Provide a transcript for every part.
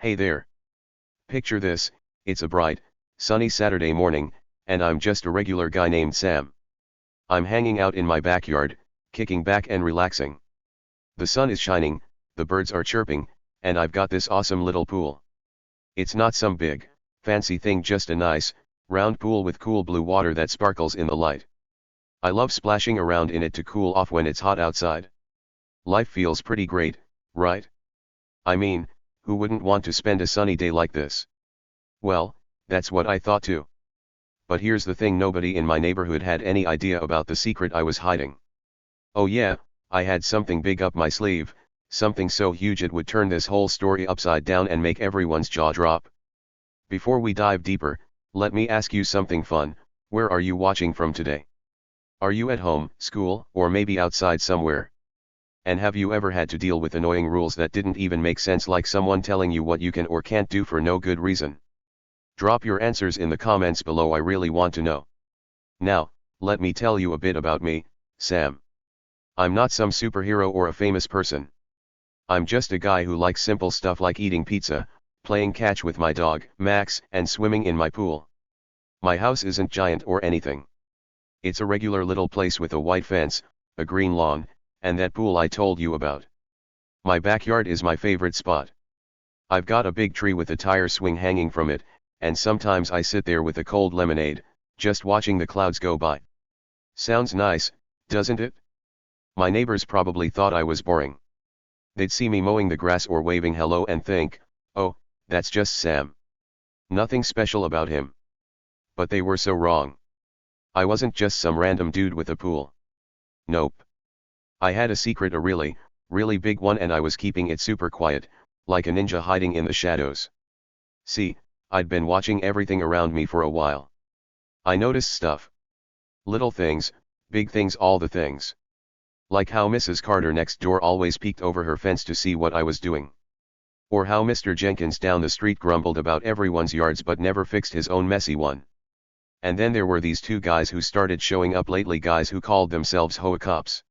Hey there. Picture this, it's a bright, sunny Saturday morning, and I'm just a regular guy named Sam. I'm hanging out in my backyard, kicking back and relaxing. The sun is shining, the birds are chirping, and I've got this awesome little pool. It's not some big, fancy thing, just a nice, round pool with cool blue water that sparkles in the light. I love splashing around in it to cool off when it's hot outside. Life feels pretty great, right? I mean, who wouldn't want to spend a sunny day like this? Well, that's what I thought too. But here's the thing, nobody in my neighborhood had any idea about the secret I was hiding. Oh yeah, I had something big up my sleeve, something so huge it would turn this whole story upside down and make everyone's jaw drop. Before we dive deeper, let me ask you something fun. Where are you watching from today? Are you at home, school, or maybe outside somewhere? And have you ever had to deal with annoying rules that didn't even make sense, like someone telling you what you can or can't do for no good reason? Drop your answers in the comments below, I really want to know. Now, let me tell you a bit about me, Sam. I'm not some superhero or a famous person. I'm just a guy who likes simple stuff like eating pizza, playing catch with my dog, Max, and swimming in my pool. My house isn't giant or anything. It's a regular little place with a white fence, a green lawn, and that pool I told you about. My backyard is my favorite spot. I've got a big tree with a tire swing hanging from it, and sometimes I sit there with a cold lemonade, just watching the clouds go by. Sounds nice, doesn't it? My neighbors probably thought I was boring. They'd see me mowing the grass or waving hello and think, oh, that's just Sam. Nothing special about him. But they were so wrong. I wasn't just some random dude with a pool. Nope. I had a secret, a really, really big one, and I was keeping it super quiet, like a ninja hiding in the shadows. See, I'd been watching everything around me for a while. I noticed stuff. Little things, big things, all the things. Like how Mrs. Carter next door always peeked over her fence to see what I was doing. Or how Mr. Jenkins down the street grumbled about everyone's yards but never fixed his own messy one. And then there were these two guys who started showing up lately, guys who called themselves HOA cops.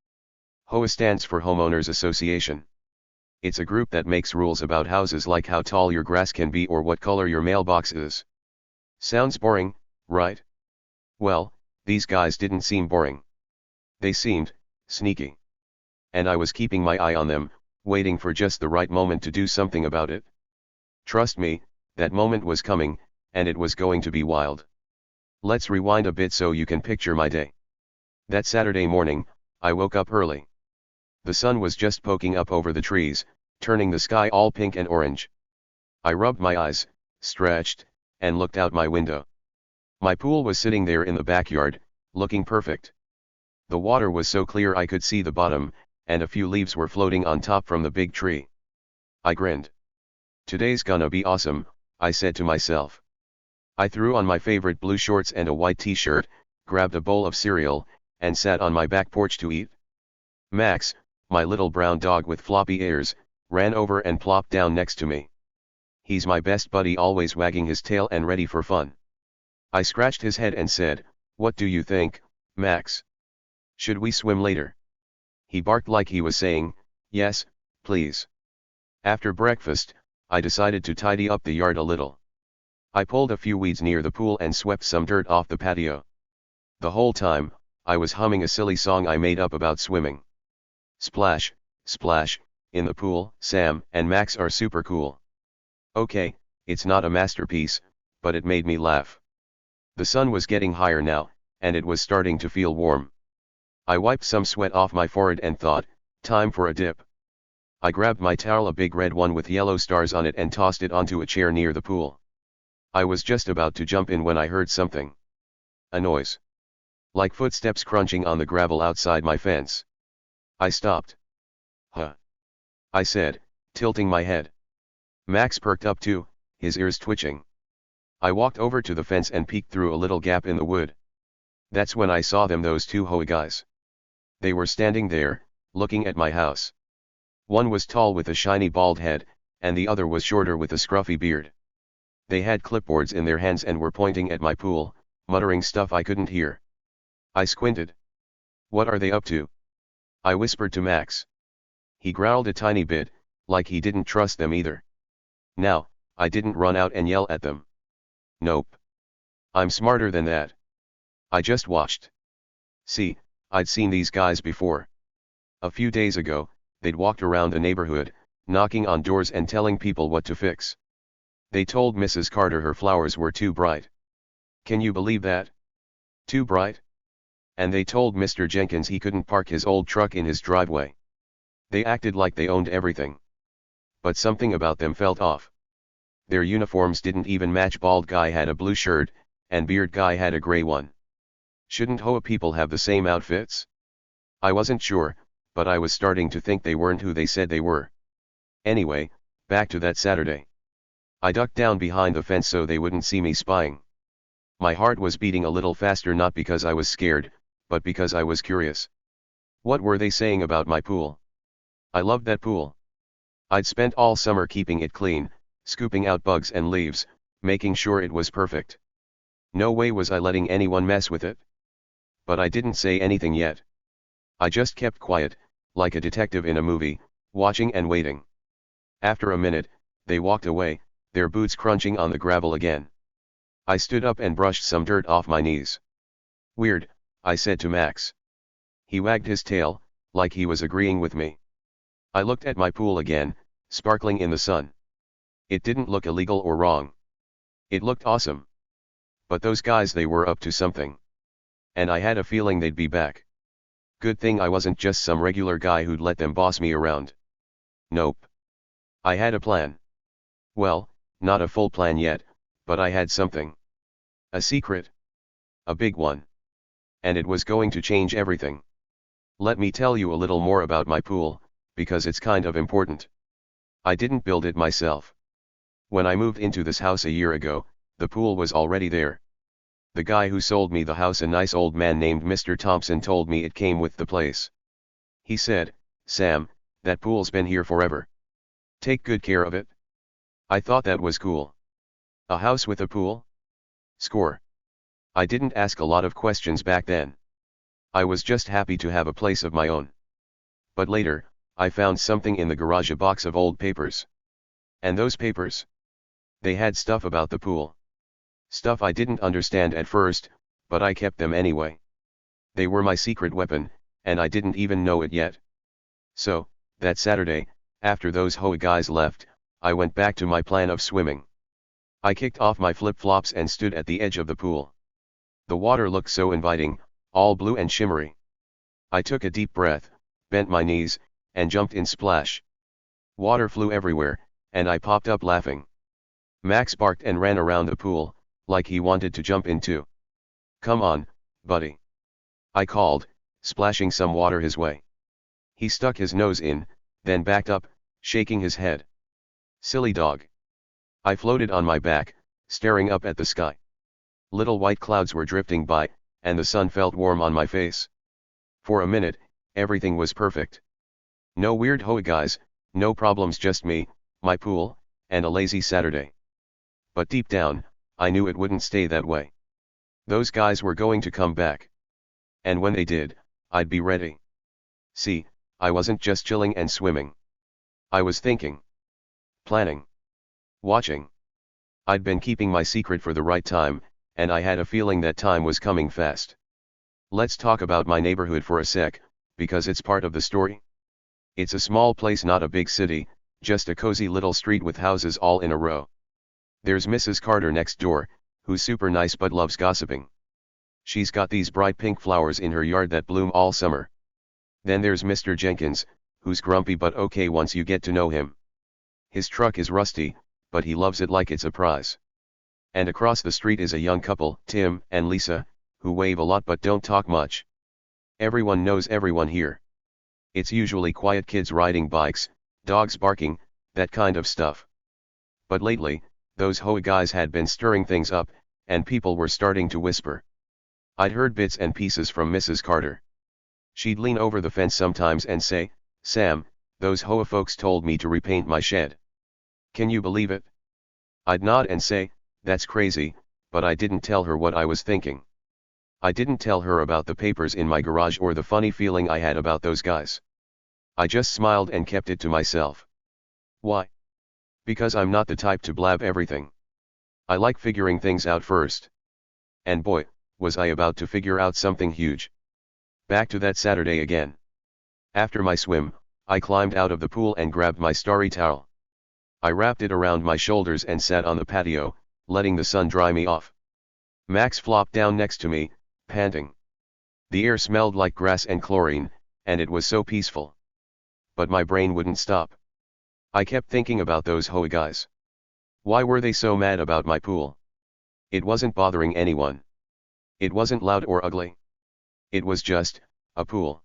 HOA stands for Homeowners Association. It's a group that makes rules about houses, like how tall your grass can be or what color your mailbox is. Sounds boring, right? Well, these guys didn't seem boring. They seemed sneaky. And I was keeping my eye on them, waiting for just the right moment to do something about it. Trust me, that moment was coming, and it was going to be wild. Let's rewind a bit so you can picture my day. That Saturday morning, I woke up early. The sun was just poking up over the trees, turning the sky all pink and orange. I rubbed my eyes, stretched, and looked out my window. My pool was sitting there in the backyard, looking perfect. The water was so clear I could see the bottom, and a few leaves were floating on top from the big tree. I grinned. Today's gonna be awesome, I said to myself. I threw on my favorite blue shorts and a white t-shirt, grabbed a bowl of cereal, and sat on my back porch to eat. Max, my little brown dog with floppy ears, ran over and plopped down next to me. He's my best buddy, always wagging his tail and ready for fun. I scratched his head and said, "What do you think, Max? Should we swim later?" He barked like he was saying, "Yes, please." After breakfast, I decided to tidy up the yard a little. I pulled a few weeds near the pool and swept some dirt off the patio. The whole time, I was humming a silly song I made up about swimming. Splash, splash, in the pool, Sam and Max are super cool. Okay, it's not a masterpiece, but it made me laugh. The sun was getting higher now, and it was starting to feel warm. I wiped some sweat off my forehead and thought, time for a dip. I grabbed my towel, a big red one with yellow stars on it, and tossed it onto a chair near the pool. I was just about to jump in when I heard something. A noise. Like footsteps crunching on the gravel outside my fence. I stopped. Huh? I said, tilting my head. Max perked up too, his ears twitching. I walked over to the fence and peeked through a little gap in the wood. That's when I saw them, those two HOA guys. They were standing there, looking at my house. One was tall with a shiny bald head, and the other was shorter with a scruffy beard. They had clipboards in their hands and were pointing at my pool, muttering stuff I couldn't hear. I squinted. What are they up to? I whispered to Max. He growled a tiny bit, like he didn't trust them either. Now, I didn't run out and yell at them. Nope. I'm smarter than that. I just watched. See, I'd seen these guys before. A few days ago, they'd walked around the neighborhood, knocking on doors and telling people what to fix. They told Mrs. Carter her flowers were too bright. Can you believe that? Too bright? And they told Mr. Jenkins he couldn't park his old truck in his driveway. They acted like they owned everything. But something about them felt off. Their uniforms didn't even match. Bald guy had a blue shirt, and beard guy had a gray one. Shouldn't HOA people have the same outfits? I wasn't sure, but I was starting to think they weren't who they said they were. Anyway, back to that Saturday. I ducked down behind the fence so they wouldn't see me spying. My heart was beating a little faster, not because I was scared, but because I was curious. What were they saying about my pool? I loved that pool. I'd spent all summer keeping it clean, scooping out bugs and leaves, making sure it was perfect. No way was I letting anyone mess with it. But I didn't say anything yet. I just kept quiet, like a detective in a movie, watching and waiting. After a minute, they walked away, their boots crunching on the gravel again. I stood up and brushed some dirt off my knees. Weird, I said to Max. He wagged his tail, like he was agreeing with me. I looked at my pool again, sparkling in the sun. It didn't look illegal or wrong. It looked awesome. But those guys, they were up to something. And I had a feeling they'd be back. Good thing I wasn't just some regular guy who'd let them boss me around. Nope. I had a plan. Well, not a full plan yet, but I had something. A secret. A big one. And it was going to change everything. Let me tell you a little more about my pool, because it's kind of important. I didn't build it myself. When I moved into this house a year ago, the pool was already there. The guy who sold me the house, a nice old man named Mr. Thompson, told me it came with the place. He said, "Sam, that pool's been here forever. Take good care of it." I thought that was cool. A house with a pool? Score. I didn't ask a lot of questions back then. I was just happy to have a place of my own. But later, I found something in the garage, a box of old papers. And those papers? They had stuff about the pool. Stuff I didn't understand at first, but I kept them anyway. They were my secret weapon, and I didn't even know it yet. So, that Saturday, after those HOA guys left, I went back to my plan of swimming. I kicked off my flip-flops and stood at the edge of the pool. The water looked so inviting, all blue and shimmery. I took a deep breath, bent my knees, and jumped in splash. Water flew everywhere, and I popped up laughing. Max barked and ran around the pool, like he wanted to jump in too. "Come on, buddy," I called, splashing some water his way. He stuck his nose in, then backed up, shaking his head. Silly dog. I floated on my back, staring up at the sky. Little white clouds were drifting by, and the sun felt warm on my face. For a minute, everything was perfect. No weird HOA guys, no problems, just me, my pool, and a lazy Saturday. But deep down, I knew it wouldn't stay that way. Those guys were going to come back. And when they did, I'd be ready. See, I wasn't just chilling and swimming. I was thinking. Planning. Watching. I'd been keeping my secret for the right time, and I had a feeling that time was coming fast. Let's talk about my neighborhood for a sec, because it's part of the story. It's a small place, not a big city, just a cozy little street with houses all in a row. There's Mrs. Carter next door, who's super nice but loves gossiping. She's got these bright pink flowers in her yard that bloom all summer. Then there's Mr. Jenkins, who's grumpy but okay once you get to know him. His truck is rusty, but he loves it like it's a prize. And across the street is a young couple, Tim and Lisa, who wave a lot but don't talk much. Everyone knows everyone here. It's usually quiet kids riding bikes, dogs barking, that kind of stuff. But lately, those HOA guys had been stirring things up, and people were starting to whisper. I'd heard bits and pieces from Mrs. Carter. She'd lean over the fence sometimes and say, "Sam, those HOA folks told me to repaint my shed. Can you believe it?" I'd nod and say, "That's crazy," but I didn't tell her what I was thinking. I didn't tell her about the papers in my garage or the funny feeling I had about those guys. I just smiled and kept it to myself. Why? Because I'm not the type to blab everything. I like figuring things out first. And boy, was I about to figure out something huge. Back to that Saturday again. After my swim, I climbed out of the pool and grabbed my starry towel. I wrapped it around my shoulders and sat on the patio, letting the sun dry me off. Max flopped down next to me, panting. The air smelled like grass and chlorine, and it was so peaceful. But my brain wouldn't stop. I kept thinking about those HOA guys. Why were they so mad about my pool? It wasn't bothering anyone. It wasn't loud or ugly. It was just a pool.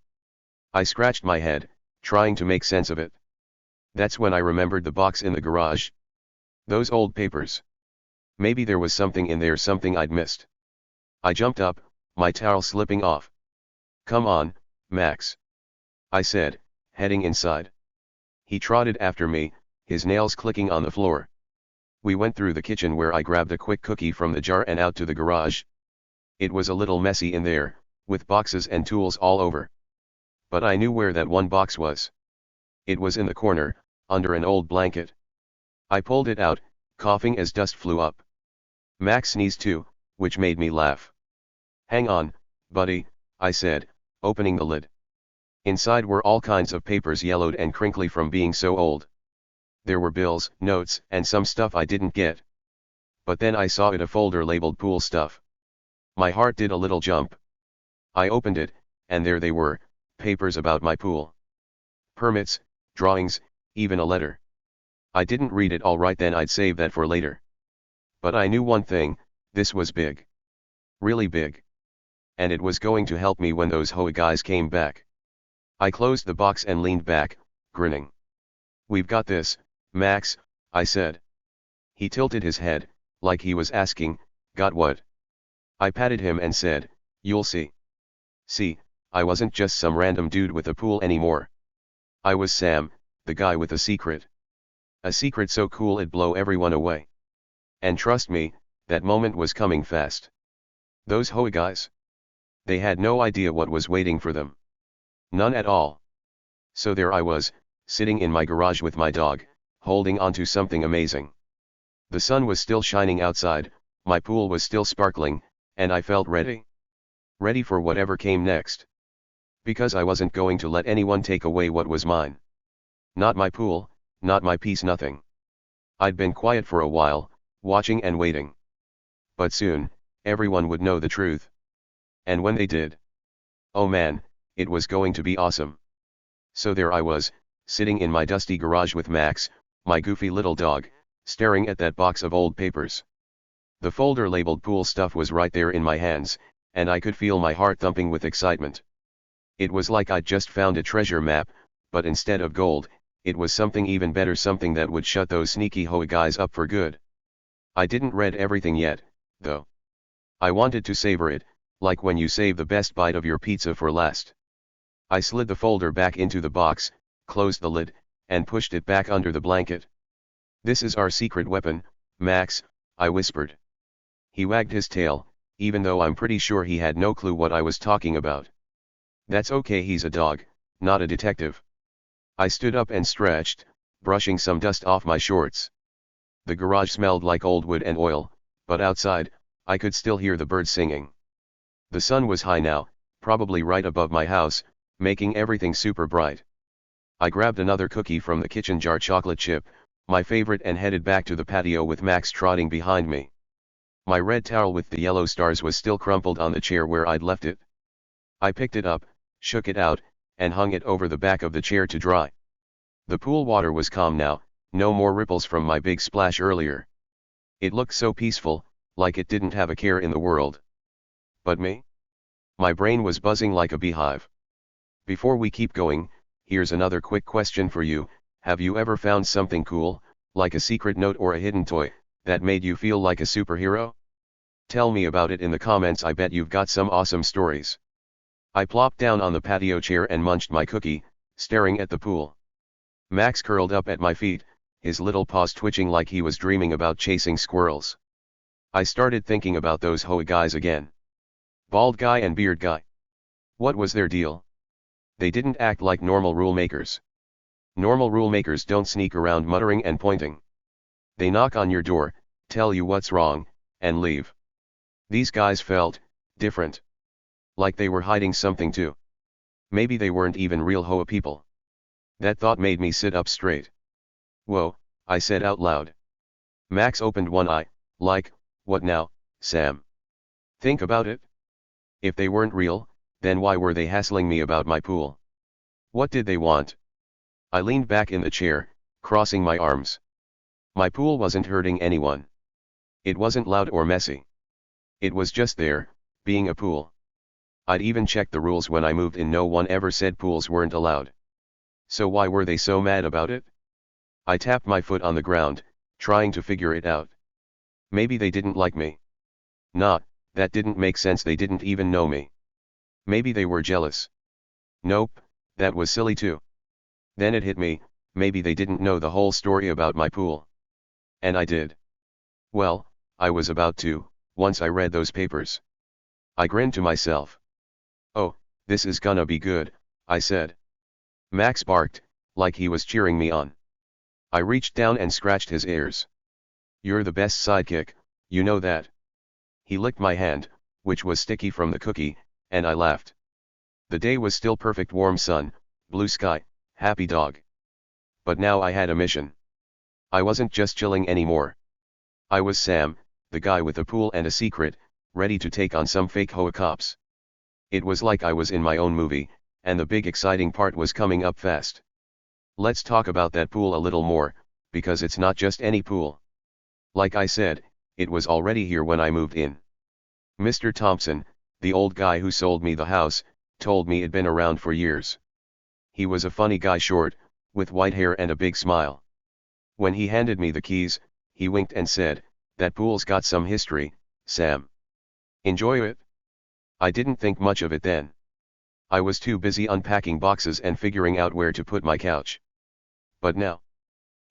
I scratched my head, trying to make sense of it. That's when I remembered the box in the garage. Those old papers. Maybe there was something in there, something I'd missed. I jumped up, my towel slipping off. "Come on, Max," I said, heading inside. He trotted after me, his nails clicking on the floor. We went through the kitchen where I grabbed a quick cookie from the jar and out to the garage. It was a little messy in there, with boxes and tools all over. But I knew where that one box was. It was in the corner, under an old blanket. I pulled it out, coughing as dust flew up. Max sneezed too, which made me laugh. "Hang on, buddy," I said, opening the lid. Inside were all kinds of papers, yellowed and crinkly from being so old. There were bills, notes, and some stuff I didn't get. But then I saw a folder labeled pool stuff. My heart did a little jump. I opened it, and there they were, papers about my pool. Permits, drawings, even a letter. I didn't read it all right then, I'd save that for later. But I knew one thing, this was big. Really big. And it was going to help me when those HOA guys came back. I closed the box and leaned back, grinning. "We've got this, Max," I said. He tilted his head, like he was asking, "Got what?" I patted him and said, "You'll see." See, I wasn't just some random dude with a pool anymore. I was Sam, the guy with a secret. A secret so cool it'd blow everyone away. And trust me, that moment was coming fast. Those HOA guys. They had no idea what was waiting for them. None at all. So there I was, sitting in my garage with my dog, holding onto something amazing. The sun was still shining outside, my pool was still sparkling, and I felt ready. Ready for whatever came next. Because I wasn't going to let anyone take away what was mine. Not my pool, not my peace, nothing. I'd been quiet for a while, watching and waiting. But soon, everyone would know the truth. And when they did, oh man, it was going to be awesome. So there I was, sitting in my dusty garage with Max, my goofy little dog, staring at that box of old papers. The folder labeled pool stuff was right there in my hands, and I could feel my heart thumping with excitement. It was like I'd just found a treasure map, but instead of gold, it was something even better, something that would shut those sneaky HOA guys up for good. I didn't read everything yet, though. I wanted to savor it, like when you save the best bite of your pizza for last. I slid the folder back into the box, closed the lid, and pushed it back under the blanket. "This is our secret weapon, Max," I whispered. He wagged his tail, even though I'm pretty sure he had no clue what I was talking about. That's okay, he's a dog, not a detective. I stood up and stretched, brushing some dust off my shorts. The garage smelled like old wood and oil, but outside, I could still hear the birds singing. The sun was high now, probably right above my house, making everything super bright. I grabbed another cookie from the kitchen jar, chocolate chip, my favorite, and headed back to the patio with Max trotting behind me. My red towel with the yellow stars was still crumpled on the chair where I'd left it. I picked it up, shook it out, and hung it over the back of the chair to dry. The pool water was calm now, no more ripples from my big splash earlier. It looked so peaceful, like it didn't have a care in the world. But me? My brain was buzzing like a beehive. Before we keep going, here's another quick question for you. Have you ever found something cool, like a secret note or a hidden toy, that made you feel like a superhero? Tell me about it in the comments. I bet you've got some awesome stories. I plopped down on the patio chair and munched my cookie, staring at the pool. Max curled up at my feet, his little paws twitching like he was dreaming about chasing squirrels. I started thinking about those HOA guys again. Bald guy and beard guy. What was their deal? They didn't act like normal rule makers. Normal rule makers don't sneak around muttering and pointing. They knock on your door, tell you what's wrong, and leave. These guys felt different. Like they were hiding something too. Maybe they weren't even real HOA people. That thought made me sit up straight. Whoa, I said out loud. Max opened one eye, like, what now, Sam? Think about it. If they weren't real, then why were they hassling me about my pool? What did they want? I leaned back in the chair, crossing my arms. My pool wasn't hurting anyone. It wasn't loud or messy. It was just there, being a pool. I'd even checked the rules when I moved in. No one ever said pools weren't allowed. So why were they so mad about it? I tapped my foot on the ground, trying to figure it out. Maybe they didn't like me. Nah, that didn't make sense. They didn't even know me. Maybe they were jealous. Nope, that was silly too. Then it hit me, maybe they didn't know the whole story about my pool. And I did. Well, I was about to, once I read those papers. I grinned to myself. Oh, this is gonna be good, I said. Max barked, like he was cheering me on. I reached down and scratched his ears. You're the best sidekick, you know that. He licked my hand, which was sticky from the cookie, and I laughed. The day was still perfect: warm sun, blue sky, happy dog. But now I had a mission. I wasn't just chilling anymore. I was Sam, the guy with a pool and a secret, ready to take on some fake HOA cops. It was like I was in my own movie, and the big exciting part was coming up fast. Let's talk about that pool a little more, because it's not just any pool. Like I said, it was already here when I moved in. Mr. Thompson, the old guy who sold me the house, told me it'd been around for years. He was a funny guy, short, with white hair and a big smile. When he handed me the keys, he winked and said, "That pool's got some history, Sam. Enjoy it." I didn't think much of it then. I was too busy unpacking boxes and figuring out where to put my couch. But now,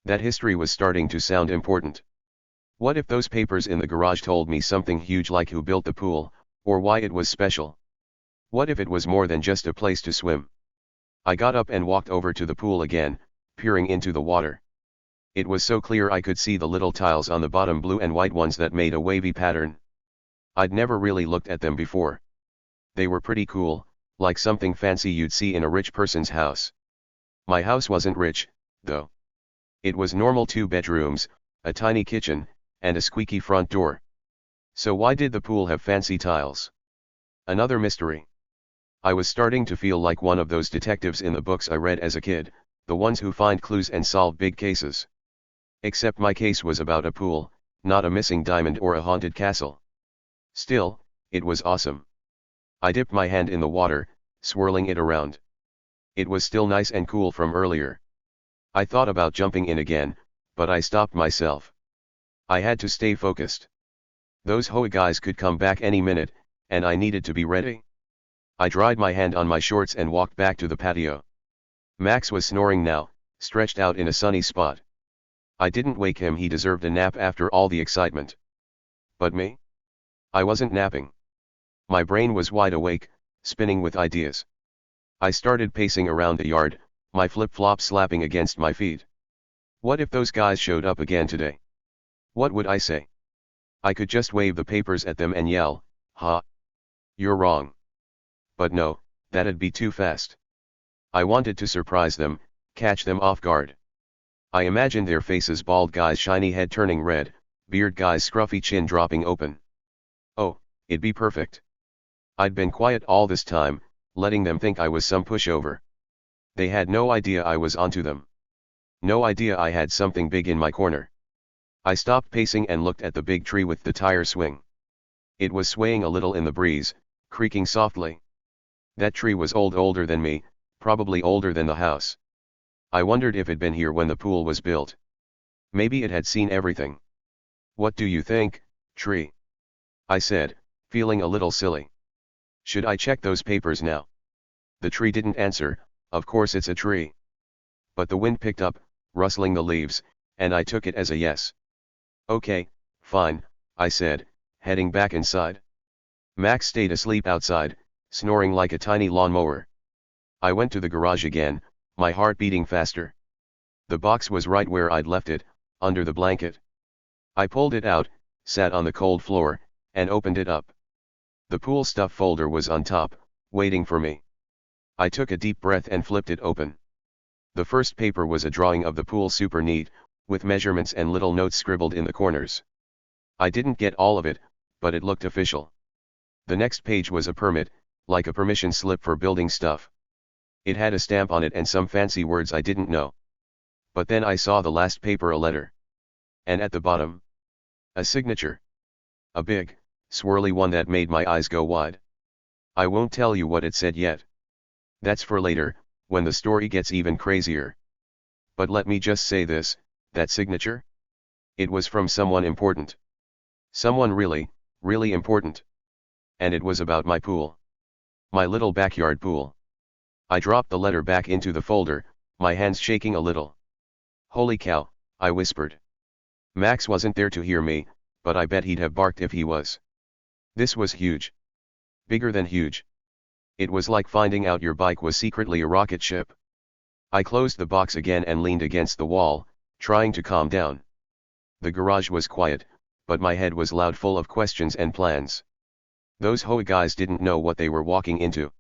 that history was starting to sound important. What if those papers in the garage told me something huge, like who built the pool, or why it was special? What if it was more than just a place to swim? I got up and walked over to the pool again, peering into the water. It was so clear I could see the little tiles on the bottom, blue and white ones that made a wavy pattern. I'd never really looked at them before. They were pretty cool, like something fancy you'd see in a rich person's house. My house wasn't rich, though. It was normal: 2 bedrooms, a tiny kitchen, and a squeaky front door. So why did the pool have fancy tiles? Another mystery. I was starting to feel like one of those detectives in the books I read as a kid, the ones who find clues and solve big cases. Except my case was about a pool, not a missing diamond or a haunted castle. Still, it was awesome. I dipped my hand in the water, swirling it around. It was still nice and cool from earlier. I thought about jumping in again, but I stopped myself. I had to stay focused. Those HOA guys could come back any minute, and I needed to be ready. I dried my hand on my shorts and walked back to the patio. Max was snoring now, stretched out in a sunny spot. I didn't wake him; he deserved a nap after all the excitement. But me? I wasn't napping. My brain was wide awake, spinning with ideas. I started pacing around the yard, my flip-flops slapping against my feet. What if those guys showed up again today? What would I say? I could just wave the papers at them and yell, "Ha! You're wrong." But no, that'd be too fast. I wanted to surprise them, catch them off guard. I imagined their faces: bald guy's shiny head turning red, beard guy's scruffy chin dropping open. Oh, it'd be perfect. I'd been quiet all this time, letting them think I was some pushover. They had no idea I was onto them. No idea I had something big in my corner. I stopped pacing and looked at the big tree with the tire swing. It was swaying a little in the breeze, creaking softly. That tree was old, older than me, probably older than the house. I wondered if it'd been here when the pool was built. Maybe it had seen everything. "What do you think, tree?" I said, feeling a little silly. "Should I check those papers now?" The tree didn't answer. Of course, it's a tree. But the wind picked up, rustling the leaves, and I took it as a yes. "Okay, fine," I said, heading back inside. Max stayed asleep outside, snoring like a tiny lawnmower. I went to the garage again, my heart beating faster. The box was right where I'd left it, under the blanket. I pulled it out, sat on the cold floor, and opened it up. The pool stuff folder was on top, waiting for me. I took a deep breath and flipped it open. The first paper was a drawing of the pool, super neat, with measurements and little notes scribbled in the corners. I didn't get all of it, but it looked official. The next page was a permit, like a permission slip for building stuff. It had a stamp on it and some fancy words I didn't know. But then I saw the last paper, a letter. And at the bottom, a signature. A big, swirly one that made my eyes go wide. I won't tell you what it said yet. That's for later, when the story gets even crazier. But let me just say this, that signature? It was from someone important. Someone really, really important. And it was about my pool. My little backyard pool. I dropped the letter back into the folder, my hands shaking a little. Holy cow, I whispered. Max wasn't there to hear me, but I bet he'd have barked if he was. This was huge. Bigger than huge. It was like finding out your bike was secretly a rocket ship. I closed the box again and leaned against the wall, trying to calm down. The garage was quiet, but my head was loud, full of questions and plans. Those HOA guys didn't know what they were walking into.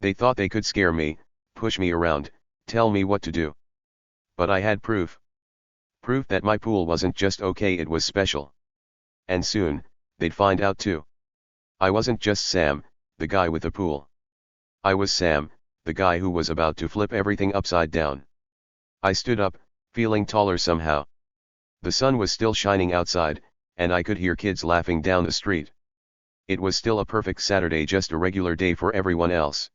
They thought they could scare me, push me around, tell me what to do. But I had proof. Proof that my pool wasn't just okay, it was special. And soon, they'd find out too. I wasn't just Sam, the guy with the pool. I was Sam, the guy who was about to flip everything upside down. I stood up, feeling taller somehow. The sun was still shining outside, and I could hear kids laughing down the street. It was still a perfect Saturday, just a regular day for everyone else.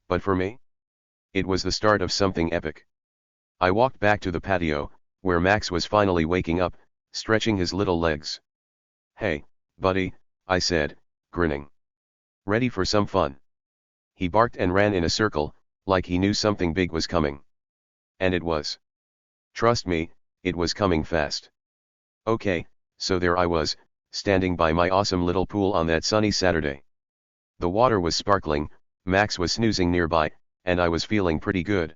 But for me? It was the start of something epic. I walked back to the patio, where Max was finally waking up, stretching his little legs. Hey, buddy, I said, grinning. Ready for some fun? He barked and ran in a circle, like he knew something big was coming. And it was. Trust me, it was coming fast. Okay, so there I was, standing by my awesome little pool on that sunny Saturday. The water was sparkling, Max was snoozing nearby, and I was feeling pretty good.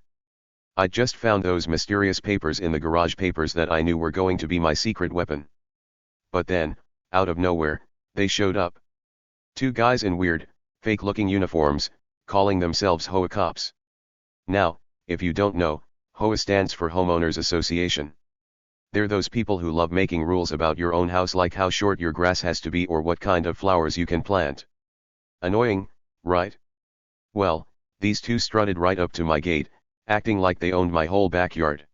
I'd just found those mysterious papers in the garage, papers that I knew were going to be my secret weapon. But then, out of nowhere, they showed up. Two guys in weird, fake-looking uniforms, calling themselves HOA cops. Now, if you don't know, HOA stands for Homeowners Association. They're those people who love making rules about your own house, like how short your grass has to be or what kind of flowers you can plant. Annoying, right? Well, these two strutted right up to my gate, acting like they owned my whole backyard.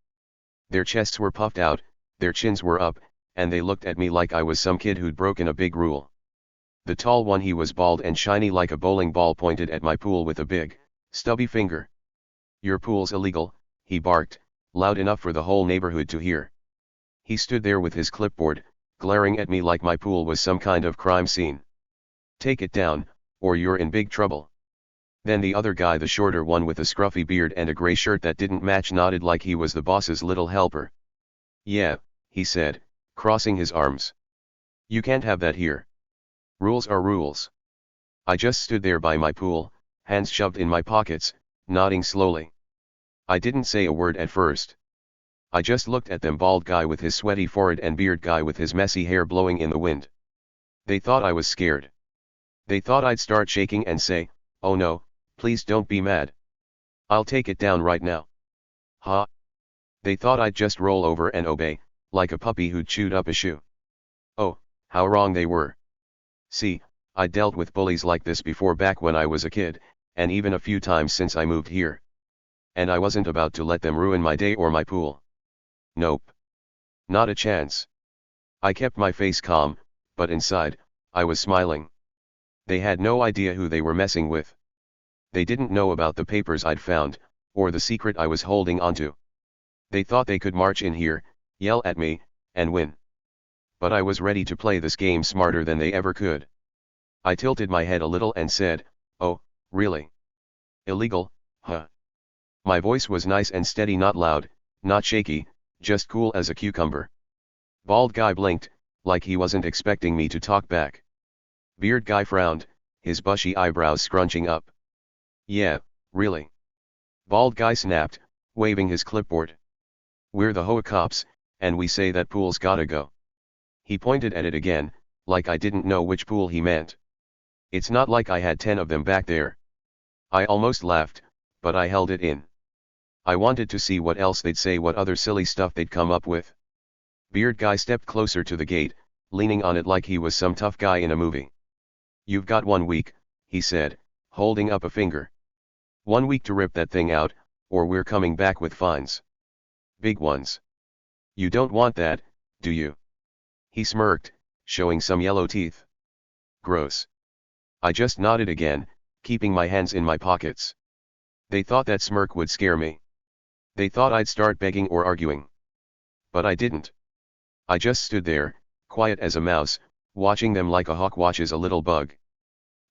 Their chests were puffed out, their chins were up, and they looked at me like I was some kid who'd broken a big rule. The tall one, he was bald and shiny like a bowling ball, pointed at my pool with a big, stubby finger. Your pool's illegal, he barked, loud enough for the whole neighborhood to hear. He stood there with his clipboard, glaring at me like my pool was some kind of crime scene. Take it down, or you're in big trouble. Then the other guy, the shorter one with a scruffy beard and a gray shirt that didn't match, nodded like he was the boss's little helper. Yeah, he said, crossing his arms. You can't have that here. Rules are rules. I just stood there by my pool, hands shoved in my pockets, nodding slowly. I didn't say a word at first. I just looked at them, bald guy with his sweaty forehead and beard guy with his messy hair blowing in the wind. They thought I was scared. They thought I'd start shaking and say, "Oh no, please don't be mad. I'll take it down right now." Huh? They thought I'd just roll over and obey, like a puppy who'd chewed up a shoe. Oh, how wrong they were. See, I dealt with bullies like this before, back when I was a kid, and even a few times since I moved here. And I wasn't about to let them ruin my day or my pool. Nope. Not a chance. I kept my face calm, but inside, I was smiling. They had no idea who they were messing with. They didn't know about the papers I'd found, or the secret I was holding onto. They thought they could march in here, yell at me, and win. But I was ready to play this game smarter than they ever could. I tilted my head a little and said, "Oh, really? Illegal, huh?" My voice was nice and steady, not loud, not shaky, just cool as a cucumber. Bald guy blinked, like he wasn't expecting me to talk back. Beard guy frowned, his bushy eyebrows scrunching up. "Yeah, really." Bald guy snapped, waving his clipboard. "We're the HOA cops, and we say that pool's gotta go. He pointed at it again, like I didn't know which pool he meant. It's not like I had 10 of them back there. I almost laughed, but I held it in. I wanted to see what else they'd say, what other silly stuff they'd come up with. Beard guy stepped closer to the gate, leaning on it like he was some tough guy in a movie. You've got 1 week, he said, holding up a finger. 1 week to rip that thing out, or we're coming back with fines. Big ones. You don't want that, do you? He smirked, showing some yellow teeth. Gross. I just nodded again, keeping my hands in my pockets. They thought that smirk would scare me. They thought I'd start begging or arguing. But I didn't. I just stood there, quiet as a mouse, watching them like a hawk watches a little bug.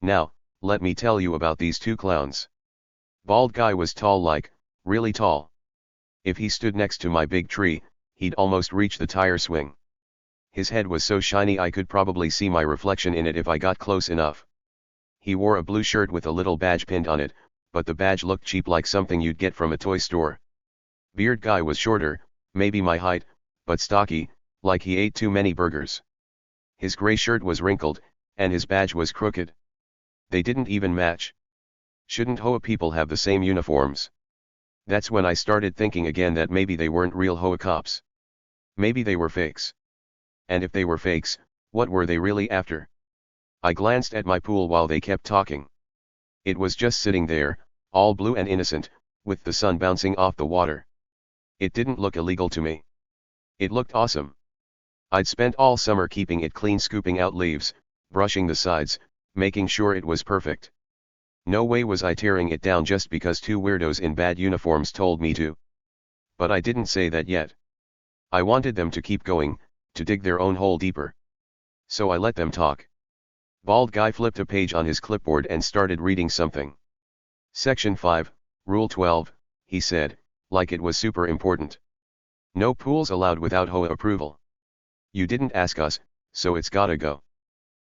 Now, let me tell you about these 2 clowns. Bald guy was tall, like, really tall. If he stood next to my big tree, he'd almost reach the tire swing. His head was so shiny I could probably see my reflection in it if I got close enough. He wore a blue shirt with a little badge pinned on it, but the badge looked cheap, like something you'd get from a toy store. Beard guy was shorter, maybe my height, but stocky, like he ate too many burgers. His gray shirt was wrinkled, and his badge was crooked. They didn't even match. Shouldn't HOA people have the same uniforms? That's when I started thinking again that maybe they weren't real HOA cops. Maybe they were fakes. And if they were fakes, what were they really after? I glanced at my pool while they kept talking. It was just sitting there, all blue and innocent, with the sun bouncing off the water. It didn't look illegal to me. It looked awesome. I'd spent all summer keeping it clean, scooping out leaves, brushing the sides, making sure it was perfect. No way was I tearing it down just because 2 weirdos in bad uniforms told me to. But I didn't say that yet. I wanted them to keep going, to dig their own hole deeper. So I let them talk. Bald guy flipped a page on his clipboard and started reading something. Section 5, Rule 12, he said, like it was super important. No pools allowed without HOA approval. You didn't ask us, so it's gotta go.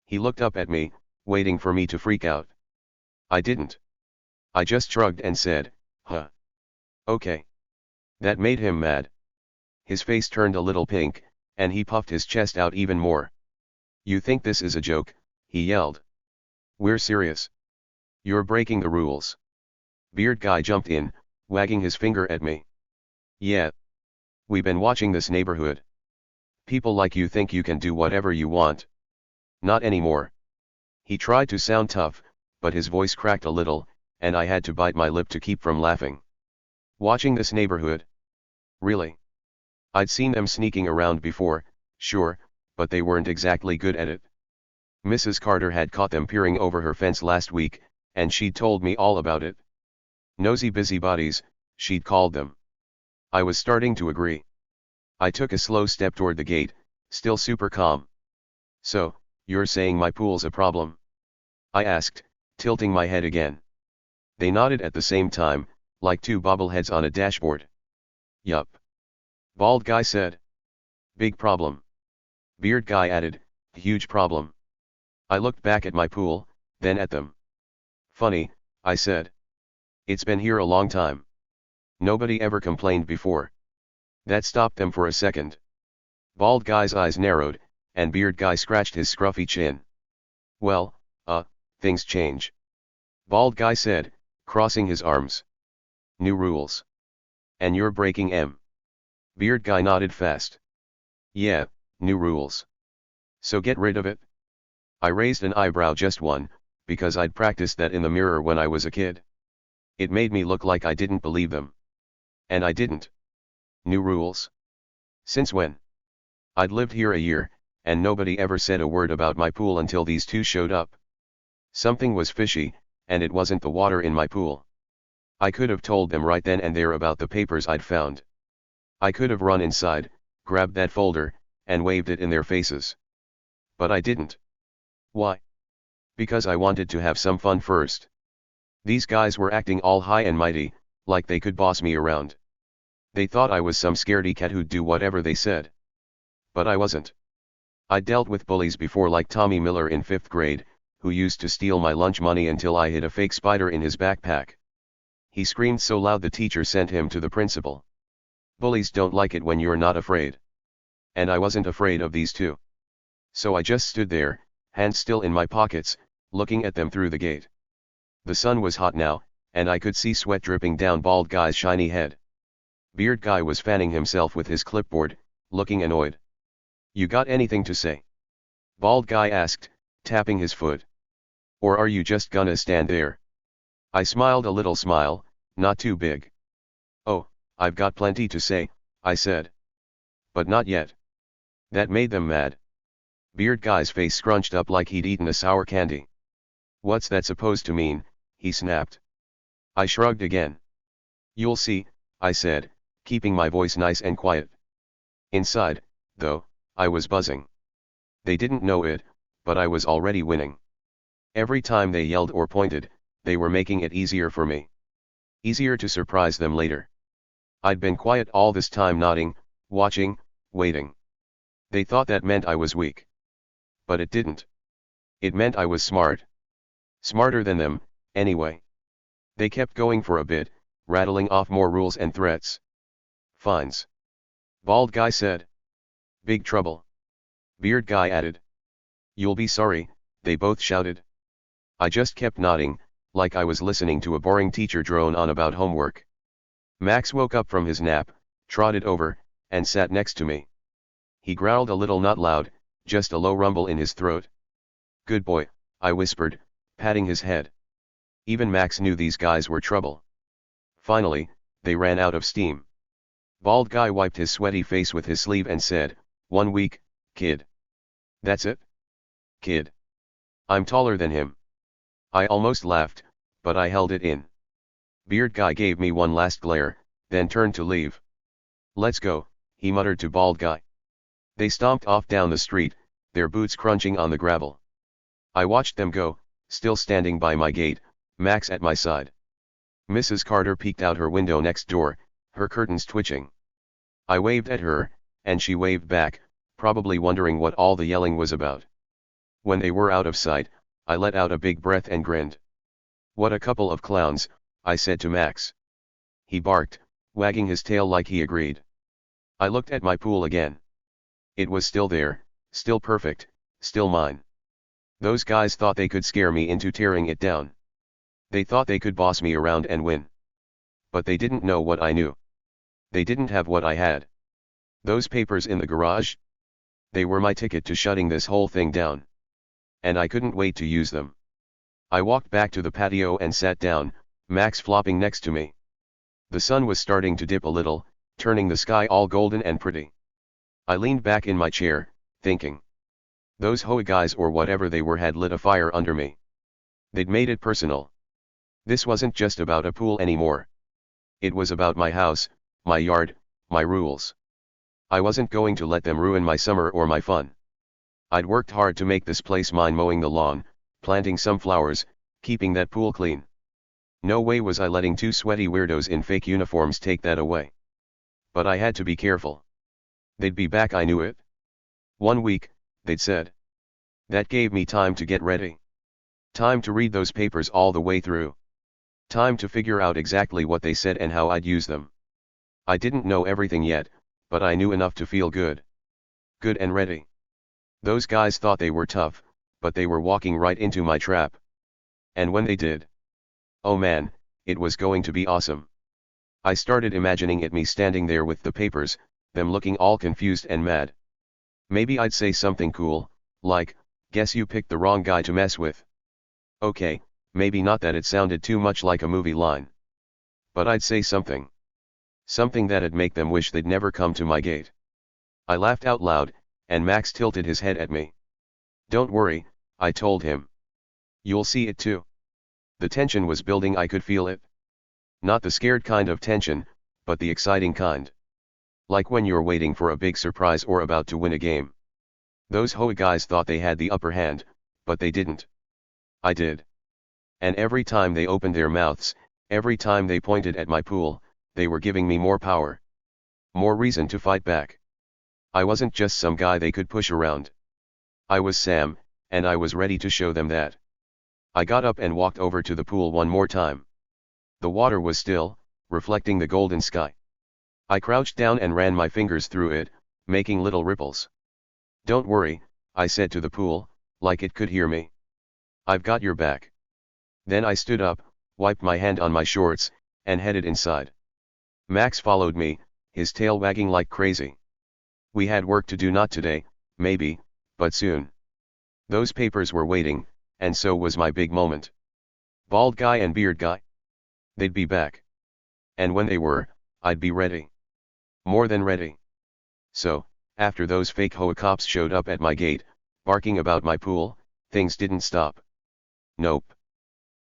He looked up at me, waiting for me to freak out. I didn't. I just shrugged and said, huh. Okay. That made him mad. His face turned a little pink, and he puffed his chest out even more. You think this is a joke? He yelled. We're serious. You're breaking the rules. Beard guy jumped in, wagging his finger at me. Yeah. We've been watching this neighborhood. People like you think you can do whatever you want. Not anymore. He tried to sound tough, but his voice cracked a little, and I had to bite my lip to keep from laughing. Watching this neighborhood? Really? I'd seen them sneaking around before, sure, but they weren't exactly good at it. Mrs. Carter had caught them peering over her fence last week, and she'd told me all about it. Nosy busybodies, she'd called them. I was starting to agree. I took a slow step toward the gate, still super calm. So, you're saying my pool's a problem? I asked, tilting my head again. They nodded at the same time, like 2 bobbleheads on a dashboard. Yup. Bald guy said. Big problem. Beard guy added, huge problem. I looked back at my pool, then at them. Funny, I said. It's been here a long time. Nobody ever complained before. That stopped them for a second. Bald guy's eyes narrowed, and beard guy scratched his scruffy chin. Well, things change. Bald guy said, crossing his arms. New rules. And you're breaking 'em. Beard guy nodded fast. Yeah, new rules. So get rid of it. I raised an eyebrow, just one, because I'd practiced that in the mirror when I was a kid. It made me look like I didn't believe them. And I didn't. New rules? Since when? I'd lived here a year, and nobody ever said a word about my pool until these 2 showed up. Something was fishy, and it wasn't the water in my pool. I could have told them right then and there about the papers I'd found. I could have run inside, grabbed that folder, and waved it in their faces. But I didn't. Why? Because I wanted to have some fun first. These guys were acting all high and mighty, like they could boss me around. They thought I was some scaredy cat who'd do whatever they said. But I wasn't. I dealt with bullies before, like Tommy Miller in 5th grade, who used to steal my lunch money until I hid a fake spider in his backpack. He screamed so loud the teacher sent him to the principal. Bullies don't like it when you're not afraid. And I wasn't afraid of these 2. So I just stood there, hands still in my pockets, looking at them through the gate. The sun was hot now, and I could see sweat dripping down Bald Guy's shiny head. Beard Guy was fanning himself with his clipboard, looking annoyed. "You got anything to say?" Bald Guy asked, tapping his foot. "Or are you just gonna stand there?" I smiled a little smile, not too big. "Oh, I've got plenty to say," I said. "But not yet." That made them mad. Beard Guy's face scrunched up like he'd eaten a sour candy. "What's that supposed to mean?" he snapped. I shrugged again. "You'll see," I said, keeping my voice nice and quiet. Inside, though, I was buzzing. They didn't know it, but I was already winning. Every time they yelled or pointed, they were making it easier for me. Easier to surprise them later. I'd been quiet all this time, nodding, watching, waiting. They thought that meant I was weak. But it didn't. It meant I was smart. Smarter than them, anyway. They kept going for a bit, rattling off more rules and threats. "Fines." Bald Guy said. "Big trouble." Beard Guy added. "You'll be sorry," they both shouted. I just kept nodding, like I was listening to a boring teacher drone on about homework. Max woke up from his nap, trotted over, and sat next to me. He growled a little, not loud, just a low rumble in his throat. "Good boy," I whispered, patting his head. Even Max knew these guys were trouble. Finally, they ran out of steam. Bald Guy wiped his sweaty face with his sleeve and said, "1 week, kid." "That's it? Kid. I'm taller than him." I almost laughed, but I held it in. Beard Guy gave me one last glare, then turned to leave. "Let's go," he muttered to Bald Guy. They stomped off down the street, their boots crunching on the gravel. I watched them go, still standing by my gate, Max at my side. Mrs. Carter peeked out her window next door, her curtains twitching. I waved at her, and she waved back, probably wondering what all the yelling was about. When they were out of sight, I let out a big breath and grinned. "What a couple of clowns," I said to Max. He barked, wagging his tail like he agreed. I looked at my pool again. It was still there, still perfect, still mine. Those guys thought they could scare me into tearing it down. They thought they could boss me around and win. But they didn't know what I knew. They didn't have what I had. Those papers in the garage? They were my ticket to shutting this whole thing down. And I couldn't wait to use them. I walked back to the patio and sat down, Max flopping next to me. The sun was starting to dip a little, turning the sky all golden and pretty. I leaned back in my chair, thinking. Those HOA guys or whatever they were had lit a fire under me. They'd made it personal. This wasn't just about a pool anymore. It was about my house, my yard, my rules. I wasn't going to let them ruin my summer or my fun. I'd worked hard to make this place mine, mowing the lawn, planting some flowers, keeping that pool clean. No way was I letting two sweaty weirdos in fake uniforms take that away. But I had to be careful. They'd be back, I knew it. 1 week, they'd said. That gave me time to get ready. Time to read those papers all the way through. Time to figure out exactly what they said and how I'd use them. I didn't know everything yet, but I knew enough to feel good. Good and ready. Those guys thought they were tough, but they were walking right into my trap. And when they did, oh man, it was going to be awesome. I started imagining it, me standing there with the papers, them looking all confused and mad. Maybe I'd say something cool, like, "Guess you picked the wrong guy to mess with." Okay, maybe not that, it sounded too much like a movie line. But I'd say something. Something that'd make them wish they'd never come to my gate. I laughed out loud, and Max tilted his head at me. "Don't worry," I told him. "You'll see it too." The tension was building, I could feel it. Not the scared kind of tension, but the exciting kind. Like when you're waiting for a big surprise or about to win a game. Those HOA guys thought they had the upper hand, but they didn't. I did. And every time they opened their mouths, every time they pointed at my pool, they were giving me more power. More reason to fight back. I wasn't just some guy they could push around. I was Sam, and I was ready to show them that. I got up and walked over to the pool one more time. The water was still, reflecting the golden sky. I crouched down and ran my fingers through it, making little ripples. "Don't worry," I said to the pool, like it could hear me. I've got your back. Then I stood up, wiped my hand on my shorts, and headed inside. Max followed me, his tail wagging like crazy. We had work to do, not today, maybe, but soon. Those papers were waiting, and so was my big moment. Bald guy and beard guy. They'd be back. And when they were, I'd be ready. More than ready. So, after those fake HOA cops showed up at my gate, barking about my pool, things didn't stop. Nope.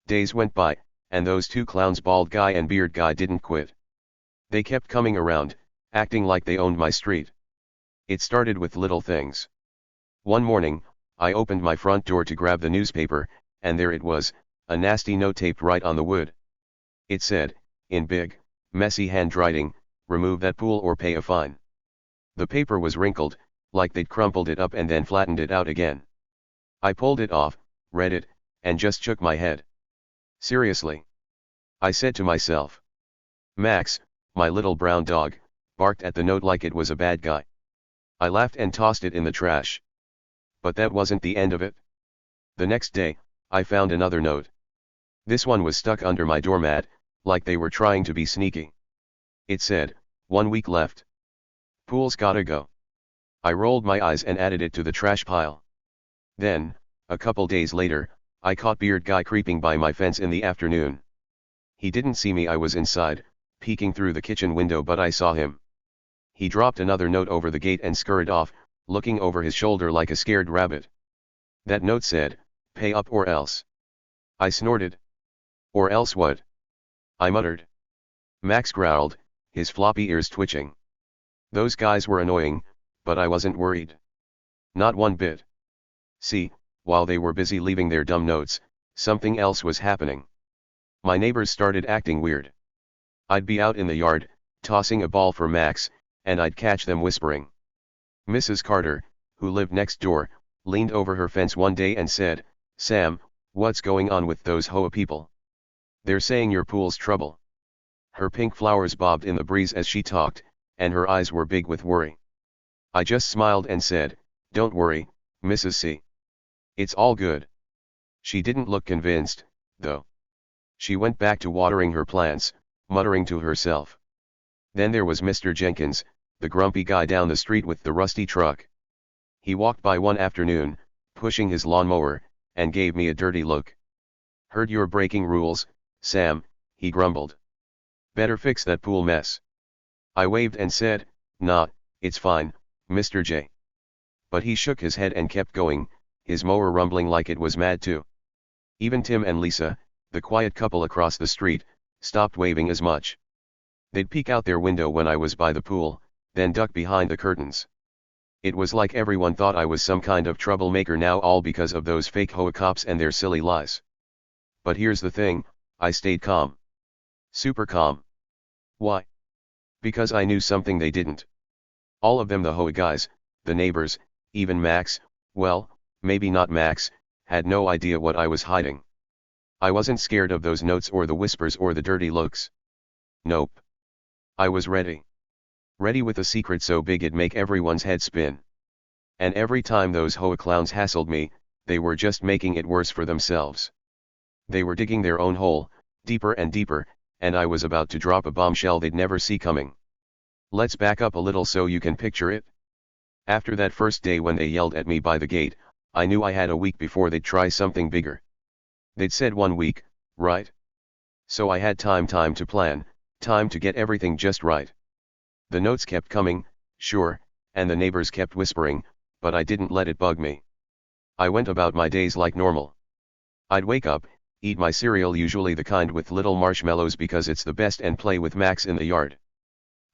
Days went by, and those two clowns, bald guy and beard guy, didn't quit. They kept coming around, acting like they owned my street. It started with little things. One morning, I opened my front door to grab the newspaper, and there it was, a nasty note taped right on the wood. It said, in big, messy handwriting, "Remove that pool or pay a fine." The paper was wrinkled, like they'd crumpled it up and then flattened it out again. I pulled it off, read it, and just shook my head. Seriously? I said to myself. Max, my little brown dog, barked at the note like it was a bad guy. I laughed and tossed it in the trash. But that wasn't the end of it. The next day, I found another note. This one was stuck under my doormat, like they were trying to be sneaky. It said, 1 week left. Pool's gotta go. I rolled my eyes and added it to the trash pile. Then, a couple days later, I caught beard guy creeping by my fence in the afternoon. He didn't see me. I was inside, peeking through the kitchen window, but I saw him. He dropped another note over the gate and scurried off, looking over his shoulder like a scared rabbit. That note said, "Pay up or else." I snorted. Or else what? I muttered. Max growled, his floppy ears twitching. Those guys were annoying, but I wasn't worried. Not one bit. See, while they were busy leaving their dumb notes, something else was happening. My neighbors started acting weird. I'd be out in the yard, tossing a ball for Max, and I'd catch them whispering. Mrs. Carter, who lived next door, leaned over her fence one day and said, "Sam, what's going on with those HOA people? They're saying your pool's trouble." Her pink flowers bobbed in the breeze as she talked, and her eyes were big with worry. I just smiled and said, "Don't worry, Mrs. C. It's all good." She didn't look convinced, though. She went back to watering her plants, muttering to herself. Then there was Mr. Jenkins, the grumpy guy down the street with the rusty truck. He walked by one afternoon, pushing his lawnmower, and gave me a dirty look. "Heard you're breaking rules, Sam," he grumbled. "Better fix that pool mess." I waved and said, "Nah, it's fine, Mr. J." But he shook his head and kept going, his mower rumbling like it was mad too. Even Tim and Lisa, the quiet couple across the street, stopped waving as much. They'd peek out their window when I was by the pool, then duck behind the curtains. It was like everyone thought I was some kind of troublemaker now, all because of those fake HOA cops and their silly lies. But here's the thing, I stayed calm. Super calm. Why? Because I knew something they didn't. All of them, the HOA guys, the neighbors, even Max, well, maybe not Max, had no idea what I was hiding. I wasn't scared of those notes or the whispers or the dirty looks. Nope. I was ready. Ready with a secret so big it'd make everyone's head spin. And every time those HOA clowns hassled me, they were just making it worse for themselves. They were digging their own hole, deeper and deeper, and I was about to drop a bombshell they'd never see coming. Let's back up a little so you can picture it. After that first day when they yelled at me by the gate, I knew I had a week before they'd try something bigger. They'd said 1 week, right? So I had time to plan, time to get everything just right. The notes kept coming, sure, and the neighbors kept whispering, but I didn't let it bug me. I went about my days like normal. I'd wake up, eat my cereal, usually the kind with little marshmallows because it's the best, and play with Max in the yard.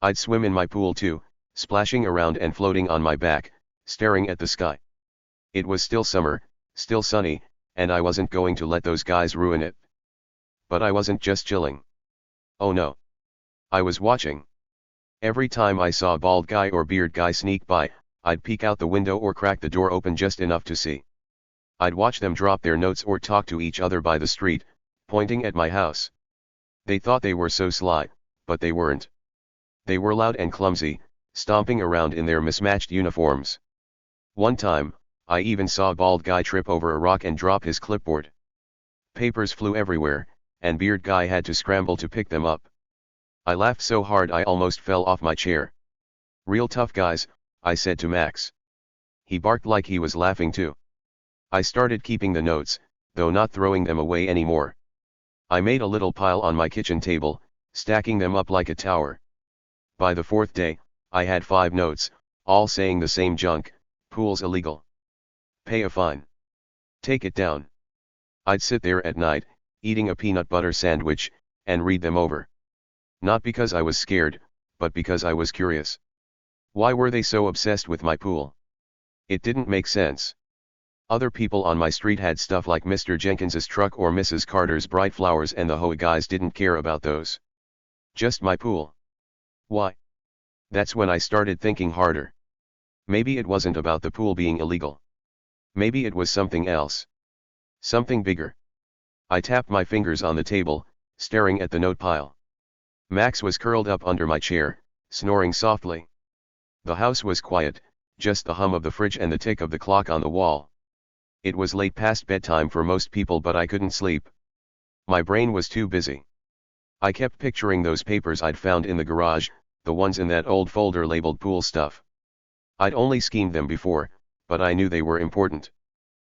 I'd swim in my pool too, splashing around and floating on my back, staring at the sky. It was still summer, still sunny, and I wasn't going to let those guys ruin it. But I wasn't just chilling. Oh no. I was watching. Every time I saw a bald guy or beard guy sneak by, I'd peek out the window or crack the door open just enough to see. I'd watch them drop their notes or talk to each other by the street, pointing at my house. They thought they were so sly, but they weren't. They were loud and clumsy, stomping around in their mismatched uniforms. One time, I even saw a bald guy trip over a rock and drop his clipboard. Papers flew everywhere, and Beard Guy had to scramble to pick them up. I laughed so hard I almost fell off my chair. "Real tough guys," I said to Max. He barked like he was laughing too. I started keeping the notes, though not throwing them away anymore. I made a little pile on my kitchen table, stacking them up like a tower. By the fourth day, I had 5 notes, all saying the same junk: pool's illegal. Pay a fine. Take it down. I'd sit there at night, eating a peanut butter sandwich, and read them over. Not because I was scared, but because I was curious. Why were they so obsessed with my pool? It didn't make sense. Other people on my street had stuff like Mr. Jenkins's truck or Mrs. Carter's bright flowers, and the HOA guys didn't care about those. Just my pool. Why? That's when I started thinking harder. Maybe it wasn't about the pool being illegal. Maybe it was something else. Something bigger. I tapped my fingers on the table, staring at the note pile. Max was curled up under my chair, snoring softly. The house was quiet, just the hum of the fridge and the tick of the clock on the wall. It was late past bedtime for most people, but I couldn't sleep. My brain was too busy. I kept picturing those papers I'd found in the garage, the ones in that old folder labeled pool stuff. I'd only skimmed them before, but I knew they were important.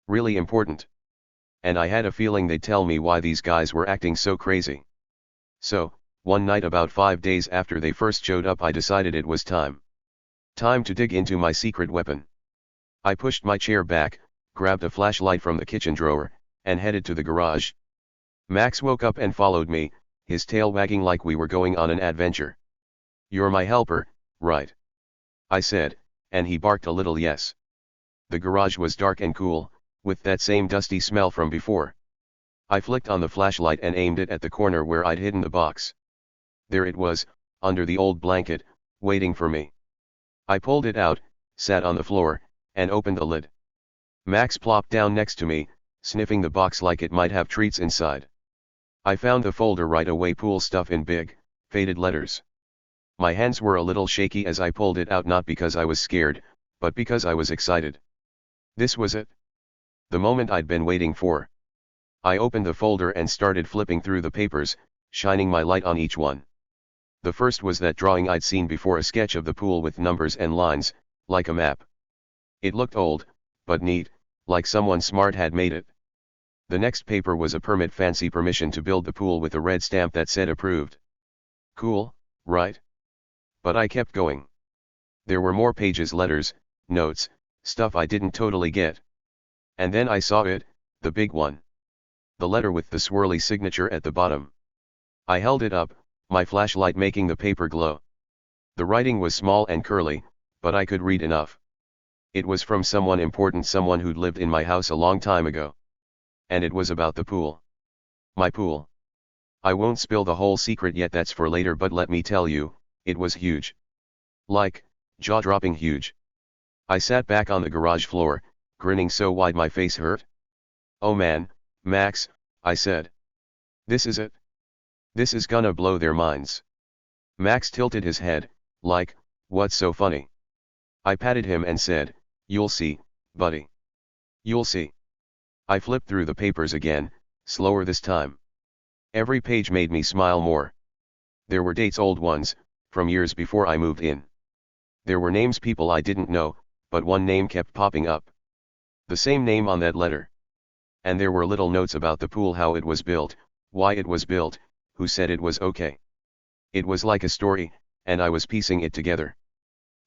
Really important. And I had a feeling they'd tell me why these guys were acting so crazy. So, one night about 5 days after they first showed up, I decided it was time. Time to dig into my secret weapon. I pushed my chair back, grabbed a flashlight from the kitchen drawer, and headed to the garage. Max woke up and followed me, his tail wagging like we were going on an adventure. "You're my helper, right?" I said, and he barked a little yes. The garage was dark and cool, with that same dusty smell from before. I flicked on the flashlight and aimed it at the corner where I'd hidden the box. There it was, under the old blanket, waiting for me. I pulled it out, sat on the floor, and opened the lid. Max plopped down next to me, sniffing the box like it might have treats inside. I found the folder right away: pool stuff in big, faded letters. My hands were a little shaky as I pulled it out, not because I was scared, but because I was excited. This was it. The moment I'd been waiting for. I opened the folder and started flipping through the papers, shining my light on each one. The first was that drawing I'd seen before, a sketch of the pool with numbers and lines, like a map. It looked old, but neat, like someone smart had made it. The next paper was a permit, fancy permission to build the pool with a red stamp that said approved. Cool, right? But I kept going. There were more pages, letters, notes, stuff I didn't totally get. And then I saw it, the big one. The letter with the swirly signature at the bottom. I held it up, my flashlight making the paper glow. The writing was small and curly, but I could read enough. It was from someone important, someone who'd lived in my house a long time ago. And it was about the pool. My pool. I won't spill the whole secret yet, that's for later, but let me tell you, it was huge. Like, jaw-dropping huge. I sat back on the garage floor, grinning so wide my face hurt. "Oh man, Max," I said. "This is it. This is gonna blow their minds." Max tilted his head, like, "What's so funny?" I patted him and said, "You'll see, buddy. You'll see." I flipped through the papers again, slower this time. Every page made me smile more. There were dates, old ones, from years before I moved in. There were names, people I didn't know, but one name kept popping up. The same name on that letter. And there were little notes about the pool: how it was built, why it was built, who said it was okay. It was like a story, and I was piecing it together.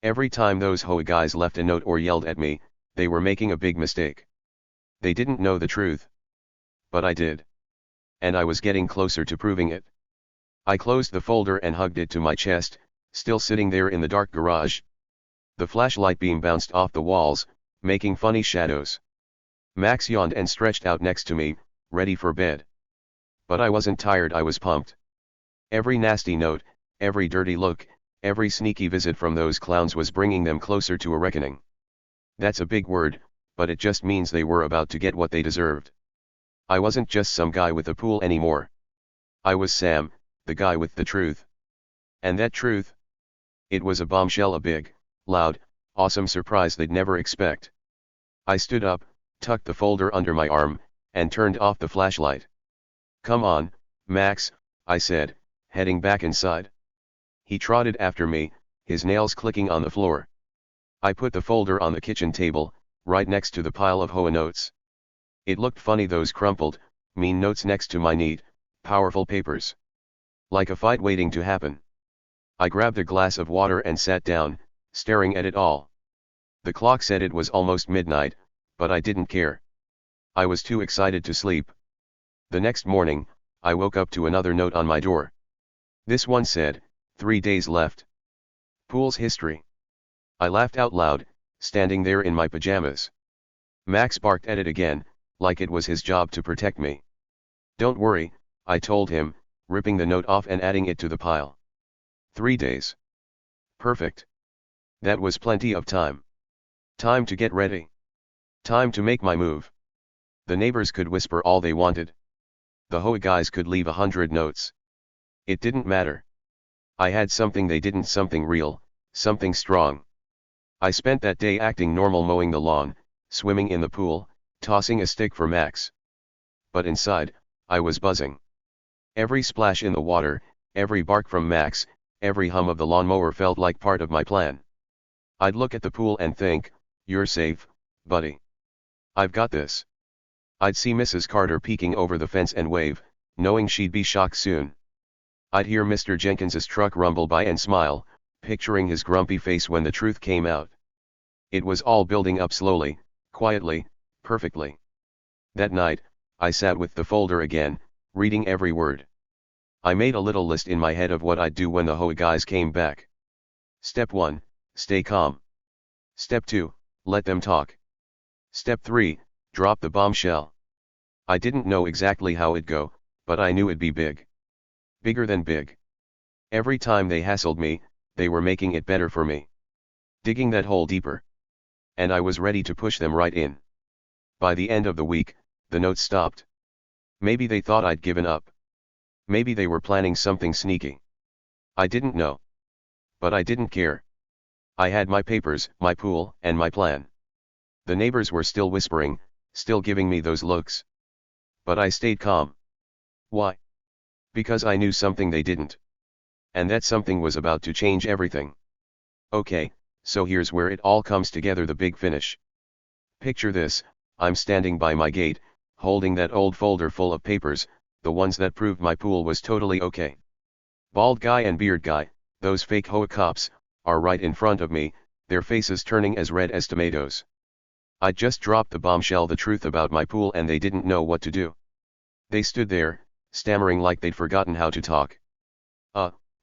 Every time those HOA guys left a note or yelled at me, they were making a big mistake. They didn't know the truth. But I did. And I was getting closer to proving it. I closed the folder and hugged it to my chest, still sitting there in the dark garage. The flashlight beam bounced off the walls, making funny shadows. Max yawned and stretched out next to me, ready for bed. But I wasn't tired, I was pumped. Every nasty note, every dirty look, every sneaky visit from those clowns was bringing them closer to a reckoning. That's a big word, but it just means they were about to get what they deserved. I wasn't just some guy with a pool anymore. I was Sam, the guy with the truth. And that truth? It was a bombshell, a big, loud, awesome surprise they'd never expect. I stood up, tucked the folder under my arm, and turned off the flashlight. "Come on, Max," I said, heading back inside. He trotted after me, his nails clicking on the floor. I put the folder on the kitchen table, right next to the pile of HOA notes. It looked funny, those crumpled, mean notes next to my neat, powerful papers. Like a fight waiting to happen. I grabbed a glass of water and sat down, staring at it all. The clock said it was almost midnight, but I didn't care. I was too excited to sleep. The next morning, I woke up to another note on my door. This one said, 3 days left. Pool's history. I laughed out loud, standing there in my pajamas. Max barked at it again, like it was his job to protect me. "Don't worry," I told him, ripping the note off and adding it to the pile. 3 days. Perfect. That was plenty of time. Time to get ready. Time to make my move. The neighbors could whisper all they wanted. The HOA guys could leave 100 notes. It didn't matter. I had something they didn't, something real, something strong. I spent that day acting normal, mowing the lawn, swimming in the pool, tossing a stick for Max. But inside, I was buzzing. Every splash in the water, every bark from Max, every hum of the lawnmower felt like part of my plan. I'd look at the pool and think, "You're safe, buddy. I've got this." I'd see Mrs. Carter peeking over the fence and wave, knowing she'd be shocked soon. I'd hear Mr. Jenkins's truck rumble by and smile, picturing his grumpy face when the truth came out. It was all building up slowly, quietly, perfectly. That night, I sat with the folder again, reading every word. I made a little list in my head of what I'd do when the HOA guys came back. Step 1, stay calm. Step 2, let them talk. Step 3, drop the bombshell. I didn't know exactly how it'd go, but I knew it'd be big. Bigger than big. Every time they hassled me, they were making it better for me. Digging that hole deeper. And I was ready to push them right in. By the end of the week, the notes stopped. Maybe they thought I'd given up. Maybe they were planning something sneaky. I didn't know. But I didn't care. I had my papers, my pool, and my plan. The neighbors were still whispering, still giving me those looks. But I stayed calm. Why? Because I knew something they didn't. And that something was about to change everything. Okay, so here's where it all comes together, the big finish. Picture this, I'm standing by my gate, holding that old folder full of papers, the ones that proved my pool was totally okay. Bald guy and beard guy, those fake HOA cops, are right in front of me, their faces turning as red as tomatoes. I'd just dropped the bombshell, the truth about my pool, and they didn't know what to do. They stood there, stammering like they'd forgotten how to talk.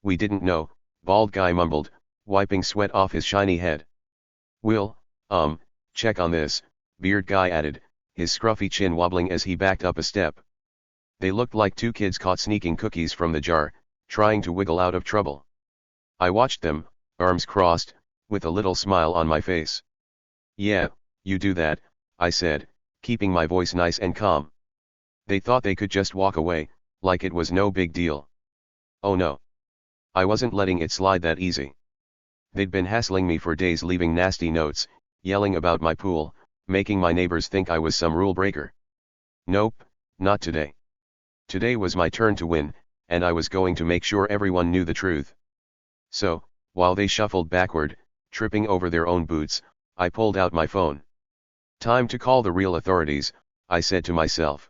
We didn't know," bald guy mumbled, wiping sweat off his shiny head. "We'll, check on this," beard guy added, his scruffy chin wobbling as he backed up a step. They looked like two kids caught sneaking cookies from the jar, trying to wiggle out of trouble. I watched them, arms crossed, with a little smile on my face. "Yeah, you do that," I said, keeping my voice nice and calm. They thought they could just walk away, like it was no big deal. Oh no. I wasn't letting it slide that easy. They'd been hassling me for days, leaving nasty notes, yelling about my pool, making my neighbors think I was some rule breaker. Nope, not today. Today was my turn to win, and I was going to make sure everyone knew the truth. So, while they shuffled backward, tripping over their own boots, I pulled out my phone. Time to call the real authorities, I said to myself.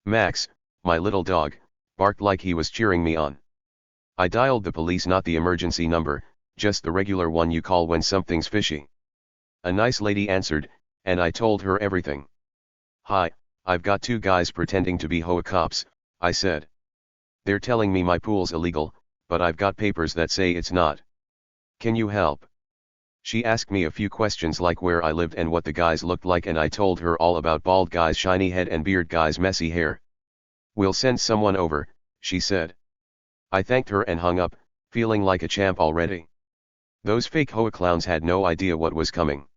Max, my little dog, barked like he was cheering me on. I dialed the police, not the emergency number, just the regular one you call when something's fishy. A nice lady answered, and I told her everything. "Hi, I've got two guys pretending to be HOA cops," I said. "They're telling me my pool's illegal, but I've got papers that say it's not. Can you help?" She asked me a few questions like where I lived and what the guys looked like, and I told her all about bald guy's shiny head and beard guy's messy hair. "We'll send someone over," she said. I thanked her and hung up, feeling like a champ already. Those fake HOA clowns had no idea what was coming.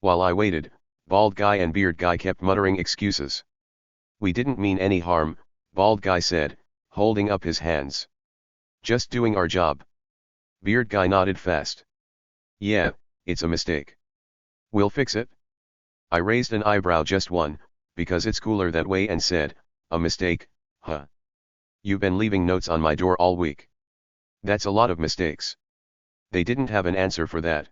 While I waited, bald guy and beard guy kept muttering excuses. "We didn't mean any harm," bald guy said, holding up his hands. "Just doing our job." Beard guy nodded fast. "Yeah, it's a mistake. We'll fix it." I raised an eyebrow, just one, because it's cooler that way, and said, a mistake, huh? You've been leaving notes on my door all week. That's a lot of mistakes. They didn't have an answer for that.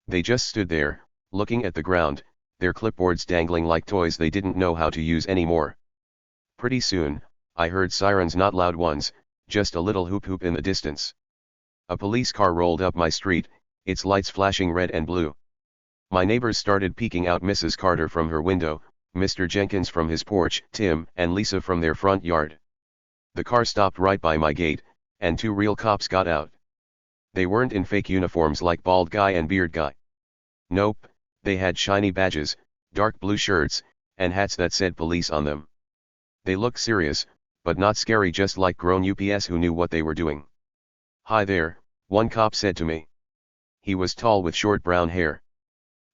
They just stood there, looking at the ground, their clipboards dangling like toys they didn't know how to use anymore. Pretty soon, I heard sirens, not loud ones, just a little hoop hoop in the distance. A police car rolled up my street, its lights flashing red and blue. My neighbors started peeking out, Mrs. Carter from her window, Mr. Jenkins from his porch, Tim and Lisa from their front yard. The car stopped right by my gate, and 2 real cops got out. They weren't in fake uniforms like Bald Guy and Beard Guy. Nope, they had shiny badges, dark blue shirts, and hats that said police on them. They looked serious, but not scary, just like grown UPS who knew what they were doing. "Hi there," one cop said to me. He was tall with short brown hair.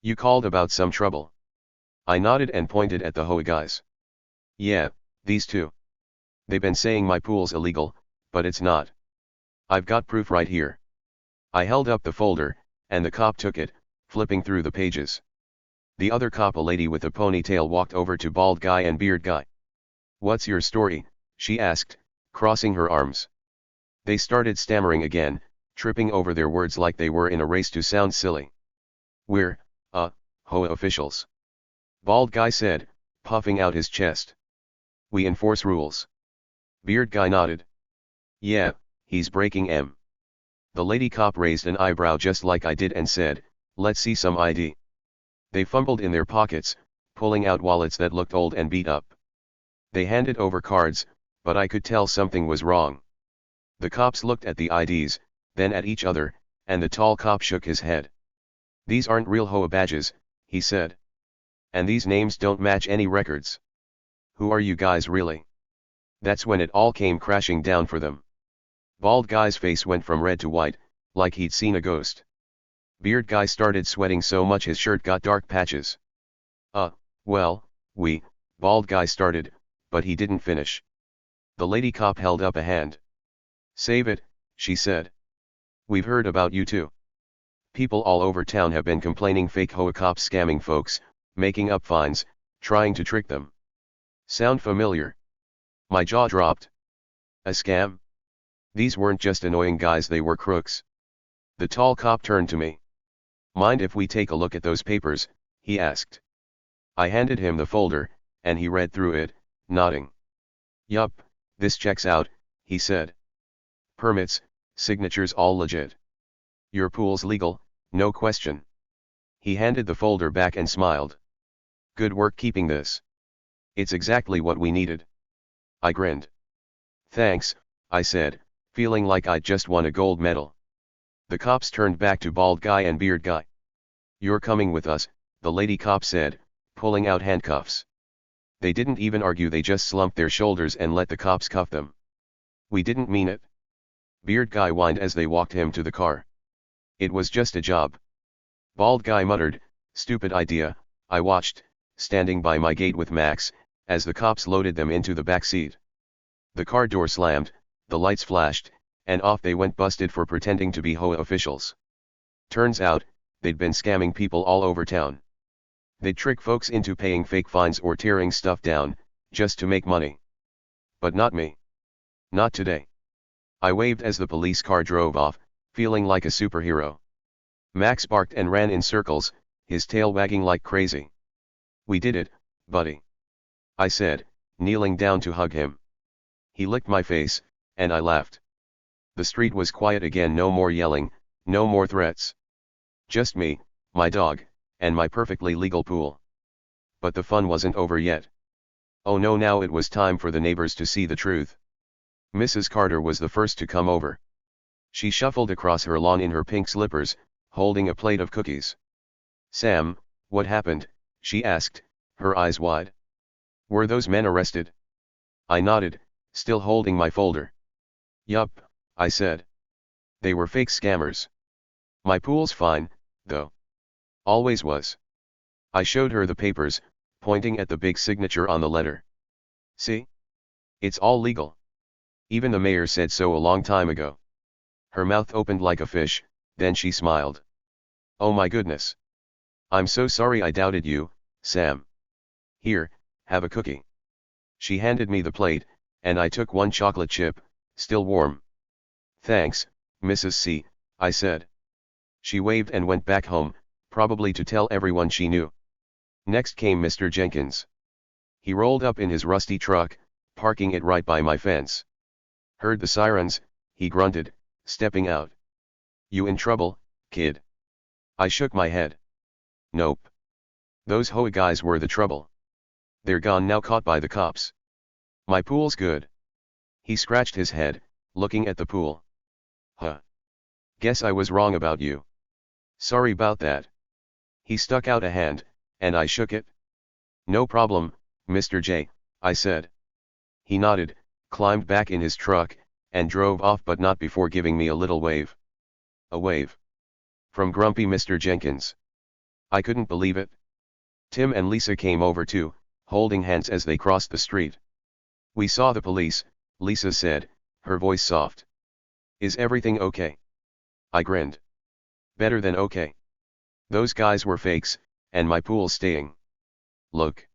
"You called about some trouble?" I nodded and pointed at the HOA guys. "Yeah, these two. They've been saying my pool's illegal, but it's not. I've got proof right here." I held up the folder, and the cop took it, flipping through the pages. The other cop, a lady with a ponytail, walked over to Bald Guy and Beard Guy. "What's your story?" she asked, crossing her arms. They started stammering again, tripping over their words like they were in a race to sound silly. "We're, HOA officials," Bald Guy said, puffing out his chest. "We enforce rules." Beard Guy nodded. "Yeah, he's breaking M." The lady cop raised an eyebrow just like I did and said, "Let's see some ID." They fumbled in their pockets, pulling out wallets that looked old and beat up. They handed over cards, but I could tell something was wrong. The cops looked at the IDs, then at each other, and the tall cop shook his head. "These aren't real HOA badges," he said. "And these names don't match any records. Who are you guys really?" That's when it all came crashing down for them. Bald Guy's face went from red to white, like he'd seen a ghost. Beard Guy started sweating so much his shirt got dark patches. Well, Bald Guy started, but he didn't finish. The lady cop held up a hand. "Save it," she said. "We've heard about you too. People all over town have been complaining fake HOA cops scamming folks, making up fines, trying to trick them. Sound familiar?" My jaw dropped. A scam? These weren't just annoying guys, they were crooks. The tall cop turned to me. "Mind if we take a look at those papers?" he asked. I handed him the folder, and he read through it, nodding. "Yup, this checks out," he said. "Permits, signatures, all legit. Your pool's legal, no question." He handed the folder back and smiled. "Good work keeping this. It's exactly what we needed." I grinned. "Thanks," I said, feeling like I'd just won a gold medal. The cops turned back to Bald Guy and Beard Guy. "You're coming with us," the lady cop said, pulling out handcuffs. They didn't even argue, they just slumped their shoulders and let the cops cuff them. "We didn't mean it," Beard Guy whined as they walked him to the car. "It was just a job." Bald Guy muttered, "Stupid idea." I watched, standing by my gate with Max, as the cops loaded them into the back seat. The car door slammed, the lights flashed, and off they went, busted for pretending to be HOA officials. Turns out, they'd been scamming people all over town. They'd trick folks into paying fake fines or tearing stuff down, just to make money. But not me. Not today. I waved as the police car drove off, feeling like a superhero. Max barked and ran in circles, his tail wagging like crazy. "We did it, buddy," I said, kneeling down to hug him. He licked my face, and I laughed. The street was quiet again, no more yelling, no more threats. Just me, my dog, and my perfectly legal pool. But the fun wasn't over yet. Oh no, now it was time for the neighbors to see the truth. Mrs. Carter was the first to come over. She shuffled across her lawn in her pink slippers, holding a plate of cookies. "Sam, what happened?" she asked, her eyes wide. "Were those men arrested?" I nodded, still holding my folder. "Yup," I said. "They were fake scammers. My pool's fine, though. Always was." I showed her the papers, pointing at the big signature on the letter. "See? It's all legal. Even the mayor said so a long time ago." Her mouth opened like a fish, then she smiled. "Oh my goodness. I'm so sorry I doubted you, Sam. Here, have a cookie. She handed me the plate, and I took one chocolate chip, still warm. Thanks, Mrs. C, I said. She waved and went back home, probably to tell everyone she knew. Next came Mr. Jenkins. He rolled up in his rusty truck, parking it right by my fence. Heard the sirens, he grunted, stepping out. You in trouble, kid? I shook my head. Nope. Those HOA guys were the trouble. They're gone now, caught by the cops. My pool's good. He scratched his head, looking at the pool. Huh. Guess I was wrong about you. Sorry about that. He stuck out a hand, and I shook it. No problem, Mr. J, I said. He nodded, climbed back in his truck, and drove off, but not before giving me a little wave. A wave. From grumpy Mr. Jenkins. I couldn't believe it. Tim and Lisa came over too, holding hands as they crossed the street. We saw the police, Lisa said, her voice soft. Is everything okay? I grinned. Better than okay. Those guys were fakes, and my pool's staying. Look.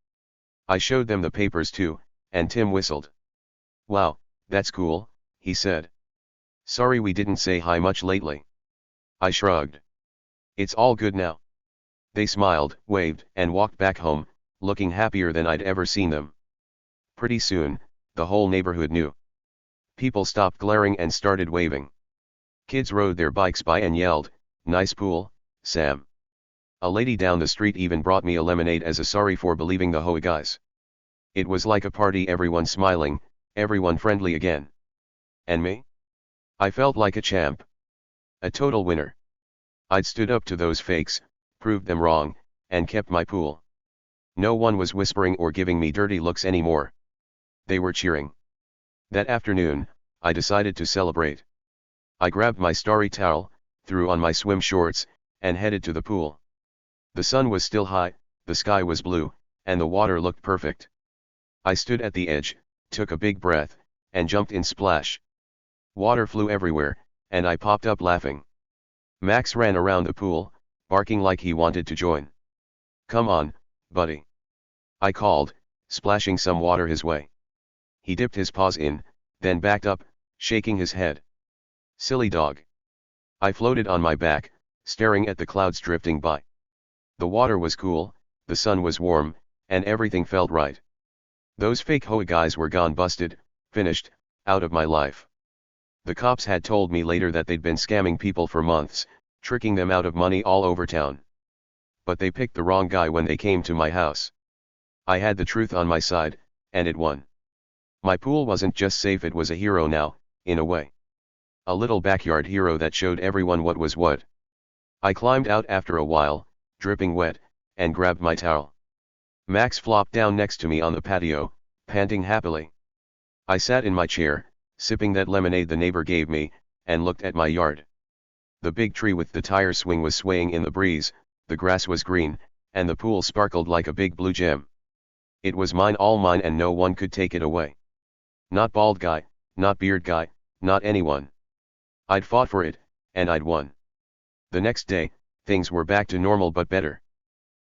I showed them the papers too, and Tim whistled. Wow, that's cool, he said. Sorry we didn't say hi much lately. I shrugged. It's all good now. They smiled, waved, and walked back home, looking happier than I'd ever seen them. Pretty soon, the whole neighborhood knew. People stopped glaring and started waving. Kids rode their bikes by and yelled, "Nice pool, Sam." A lady down the street even brought me a lemonade as a sorry for believing the HOA guys. It was like a party, everyone smiling, everyone friendly again. And me? I felt like a champ. A total winner. I'd stood up to those fakes, proved them wrong, and kept my pool. No one was whispering or giving me dirty looks anymore. They were cheering. That afternoon, I decided to celebrate. I grabbed my starry towel, threw on my swim shorts, and headed to the pool. The sun was still high, the sky was blue, and the water looked perfect. I stood at the edge, took a big breath, and jumped in splash. Water flew everywhere, and I popped up laughing. Max ran around the pool, barking like he wanted to join. Come on, buddy. I called, splashing some water his way. He dipped his paws in, then backed up, shaking his head. Silly dog. I floated on my back, staring at the clouds drifting by. The water was cool, the sun was warm, and everything felt right. Those fake HOA guys were gone, busted, finished, out of my life. The cops had told me later that they'd been scamming people for months, tricking them out of money all over town. But they picked the wrong guy when they came to my house. I had the truth on my side, and it won. My pool wasn't just safe, it was a hero now, in a way. A little backyard hero that showed everyone what was what. I climbed out after a while, dripping wet, and grabbed my towel. Max flopped down next to me on the patio, panting happily. I sat in my chair, sipping that lemonade the neighbor gave me, and looked at my yard. The big tree with the tire swing was swaying in the breeze, the grass was green, and the pool sparkled like a big blue gem. It was mine, all mine, and no one could take it away. Not bald guy, not beard guy, not anyone. I'd fought for it, and I'd won. The next day, things were back to normal but better.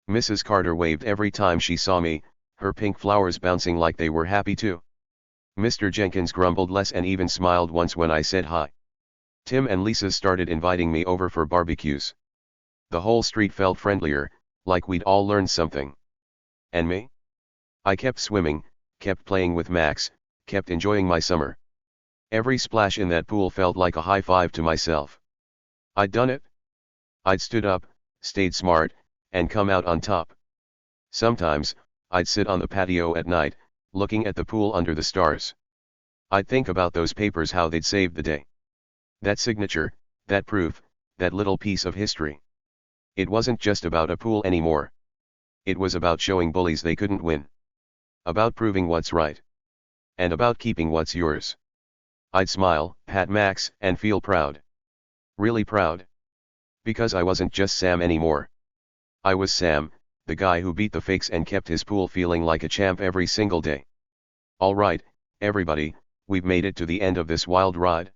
Mrs. Carter waved every time she saw me, her pink flowers bouncing like they were happy too. Mr. Jenkins grumbled less and even smiled once when I said hi. Tim and Lisa started inviting me over for barbecues. The whole street felt friendlier, like we'd all learned something. And me? I kept swimming, kept playing with Max, kept enjoying my summer. Every splash in that pool felt like a high five to myself. I'd done it. I'd stood up, stayed smart, and come out on top. Sometimes, I'd sit on the patio at night, looking at the pool under the stars. I'd think about those papers, how they'd saved the day. That signature, that proof, that little piece of history. It wasn't just about a pool anymore. It was about showing bullies they couldn't win. About proving what's right. And about keeping what's yours. I'd smile, pat Max, and feel proud. Really proud. Because I wasn't just Sam anymore. I was Sam, the guy who beat the fakes and kept his pool feeling like a champ every single day. Alright, everybody, we've made it to the end of this wild ride.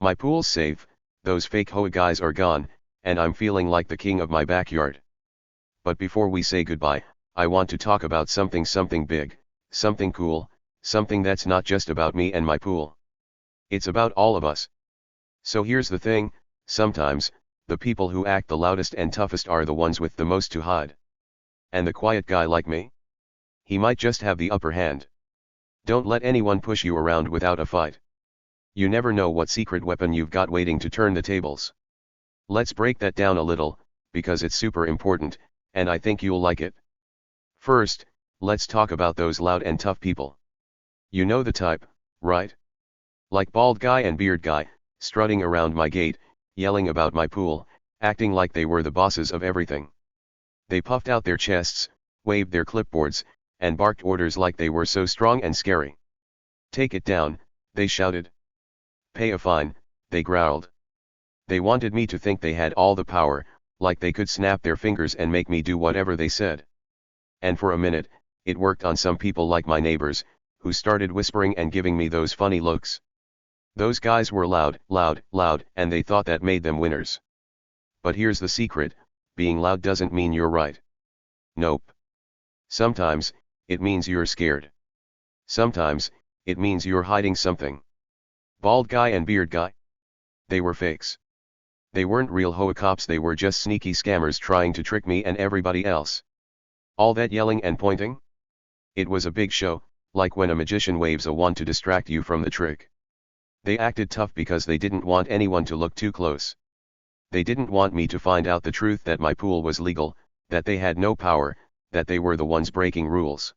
My pool's safe, those fake HOA guys are gone, and I'm feeling like the king of my backyard. But before we say goodbye, I want to talk about something big, something cool, something that's not just about me and my pool. It's about all of us. So here's the thing, sometimes, the people who act the loudest and toughest are the ones with the most to hide. And the quiet guy like me? He might just have the upper hand. Don't let anyone push you around without a fight. You never know what secret weapon you've got waiting to turn the tables. Let's break that down a little, because it's super important, and I think you'll like it. First, let's talk about those loud and tough people. You know the type, right? Like bald guy and beard guy, strutting around my gate, yelling about my pool, acting like they were the bosses of everything. They puffed out their chests, waved their clipboards, and barked orders like they were so strong and scary. Take it down, they shouted. Pay a fine, they growled. They wanted me to think they had all the power, like they could snap their fingers and make me do whatever they said. And for a minute, it worked on some people like my neighbors, who started whispering and giving me those funny looks. Those guys were loud, and they thought that made them winners. But here's the secret, being loud doesn't mean you're right. Nope. Sometimes, it means you're scared. Sometimes, it means you're hiding something. Bald guy and beard guy? They were fakes. They weren't real HOA cops, they were just sneaky scammers trying to trick me and everybody else. All that yelling and pointing? It was a big show, like when a magician waves a wand to distract you from the trick. They acted tough because they didn't want anyone to look too close. They didn't want me to find out the truth that my pool was legal, that they had no power, that they were the ones breaking rules.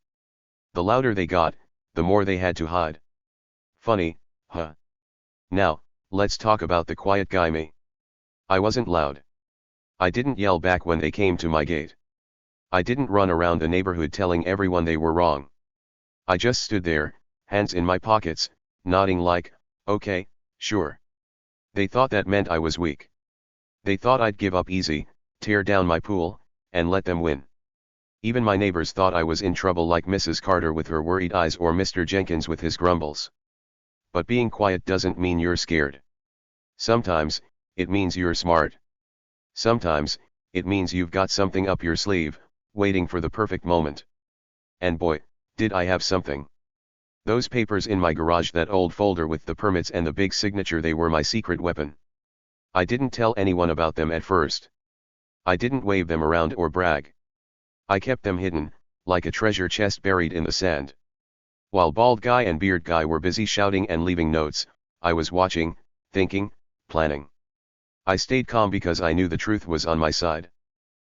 The louder they got, the more they had to hide. Funny, huh? Now, let's talk about the quiet guy me. I wasn't loud. I didn't yell back when they came to my gate. I didn't run around the neighborhood telling everyone they were wrong. I just stood there, hands in my pockets, nodding like, okay, sure. They thought that meant I was weak. They thought I'd give up easy, tear down my pool, and let them win. Even my neighbors thought I was in trouble, like Mrs. Carter with her worried eyes or Mr. Jenkins with his grumbles. But being quiet doesn't mean you're scared. Sometimes, it means you're smart. Sometimes, it means you've got something up your sleeve, waiting for the perfect moment. And boy, did I have something. Those papers in my garage, that old folder with the permits and the big signature, they were my secret weapon. I didn't tell anyone about them at first. I didn't wave them around or brag. I kept them hidden, like a treasure chest buried in the sand. While bald guy and beard guy were busy shouting and leaving notes, I was watching, thinking, planning. I stayed calm because I knew the truth was on my side.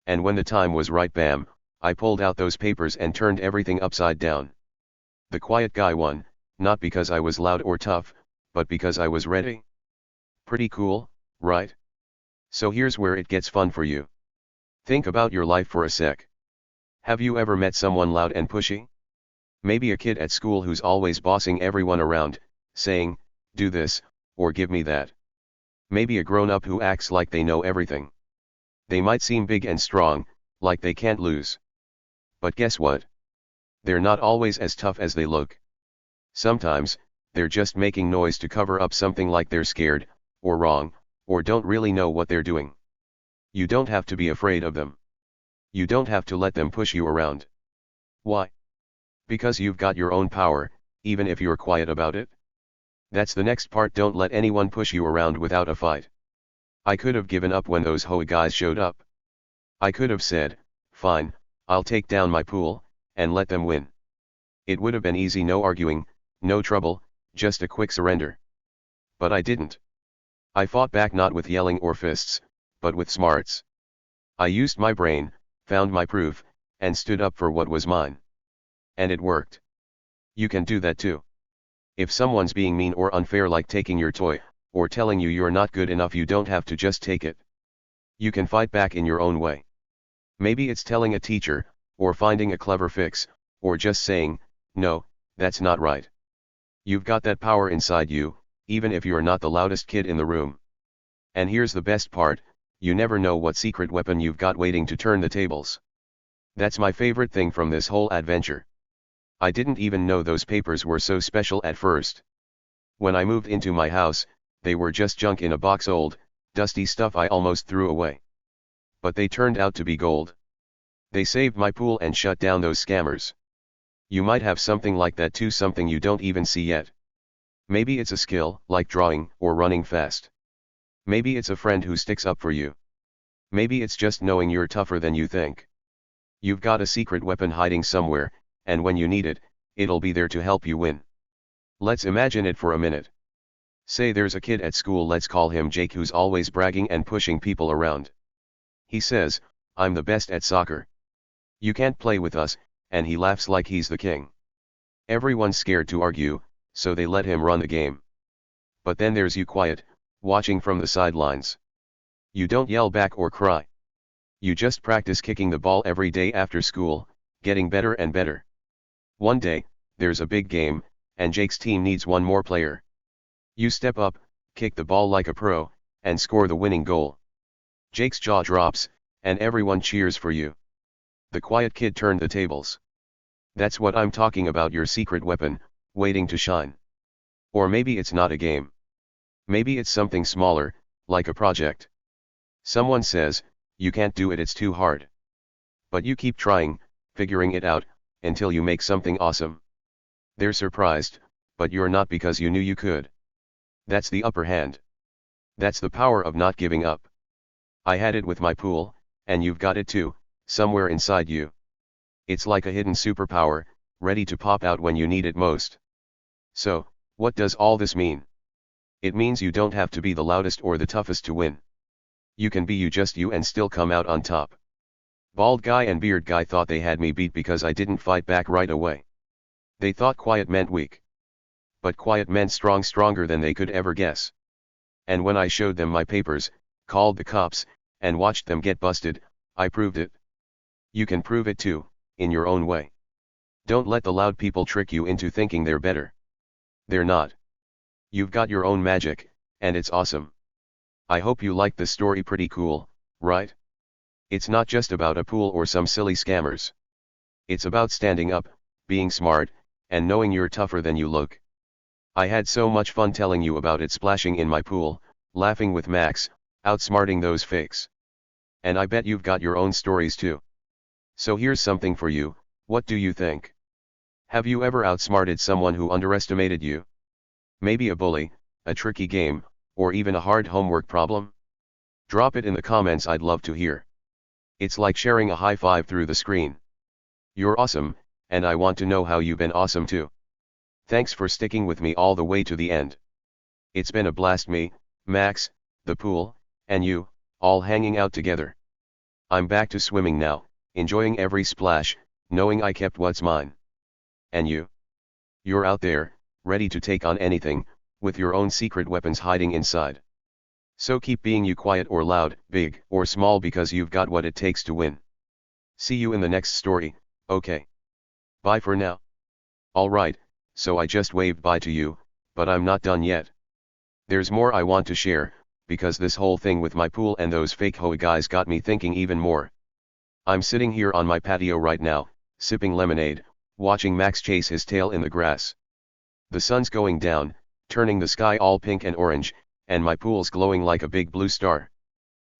And when the time was right, bam, I pulled out those papers and turned everything upside down. The quiet guy won, not because I was loud or tough, but because I was ready. Pretty cool, right? So here's where it gets fun for you. Think about your life for a sec. Have you ever met someone loud and pushy? Maybe a kid at school who's always bossing everyone around, saying, do this, or give me that. Maybe a grown-up who acts like they know everything. They might seem big and strong, like they can't lose. But guess what? They're not always as tough as they look. Sometimes, they're just making noise to cover up something, like they're scared, or wrong, or don't really know what they're doing. You don't have to be afraid of them. You don't have to let them push you around. Why? Because you've got your own power, even if you're quiet about it. That's the next part. Don't let anyone push you around without a fight. I could have given up when those HOA guys showed up. I could have said, fine, I'll take down my pool, and let them win. It would have been easy, no arguing, no trouble, just a quick surrender. But I didn't. I fought back, not with yelling or fists, but with smarts. I used my brain, found my proof, and stood up for what was mine. And it worked. You can do that too. If someone's being mean or unfair, like taking your toy, or telling you you're not good enough, you don't have to just take it. You can fight back in your own way. Maybe it's telling a teacher, or finding a clever fix, or just saying, no, that's not right. You've got that power inside you, even if you're not the loudest kid in the room. And here's the best part, you never know what secret weapon you've got waiting to turn the tables. That's my favorite thing from this whole adventure. I didn't even know those papers were so special at first. When I moved into my house, they were just junk in a box, old, dusty stuff I almost threw away. But they turned out to be gold. They saved my pool and shut down those scammers. You might have something like that too, something you don't even see yet. Maybe it's a skill, like drawing, or running fast. Maybe it's a friend who sticks up for you. Maybe it's just knowing you're tougher than you think. You've got a secret weapon hiding somewhere, and when you need it, it'll be there to help you win. Let's imagine it for a minute. Say there's a kid at school, let's call him Jake, who's always bragging and pushing people around. He says, "I'm the best at soccer. You can't play with us," and he laughs like he's the king. Everyone's scared to argue, so they let him run the game. But then there's you, quiet, watching from the sidelines. You don't yell back or cry. You just practice kicking the ball every day after school, getting better and better. One day, there's a big game, and Jake's team needs one more player. You step up, kick the ball like a pro, and score the winning goal. Jake's jaw drops, and everyone cheers for you. The quiet kid turned the tables. That's what I'm talking about, your secret weapon, waiting to shine. Or maybe it's not a game. Maybe it's something smaller, like a project. Someone says, "You can't do it, it's too hard." But you keep trying, figuring it out, until you make something awesome. They're surprised, but you're not, because you knew you could. That's the upper hand. That's the power of not giving up. I had it with my pool, and you've got it too, somewhere inside you. It's like a hidden superpower, ready to pop out when you need it most. So, what does all this mean? It means you don't have to be the loudest or the toughest to win. You can be you, just you, and still come out on top. Bald guy and beard guy thought they had me beat because I didn't fight back right away. They thought quiet meant weak. But quiet meant strong, stronger than they could ever guess. And when I showed them my papers, called the cops, and watched them get busted, I proved it. You can prove it too, in your own way. Don't let the loud people trick you into thinking they're better. They're not. You've got your own magic, and it's awesome. I hope you liked the story. Pretty cool, right? It's not just about a pool or some silly scammers. It's about standing up, being smart, and knowing you're tougher than you look. I had so much fun telling you about it, splashing in my pool, laughing with Max, outsmarting those fakes. And I bet you've got your own stories too. So here's something for you. What do you think? Have you ever outsmarted someone who underestimated you? Maybe a bully, a tricky game, or even a hard homework problem? Drop it in the comments, I'd love to hear. It's like sharing a high five through the screen. You're awesome, and I want to know how you've been awesome too. Thanks for sticking with me all the way to the end. It's been a blast, me, Max, the pool, and you, all hanging out together. I'm back to swimming now, enjoying every splash, knowing I kept what's mine. And you? You're out there, ready to take on anything, with your own secret weapons hiding inside. So keep being you, quiet or loud, big or small, because you've got what it takes to win. See you in the next story, okay? Bye for now. Alright, so I just waved bye to you, but I'm not done yet. There's more I want to share, because this whole thing with my pool and those fake HOA guys got me thinking even more. I'm sitting here on my patio right now, sipping lemonade, watching Max chase his tail in the grass. The sun's going down, turning the sky all pink and orange, and my pool's glowing like a big blue star.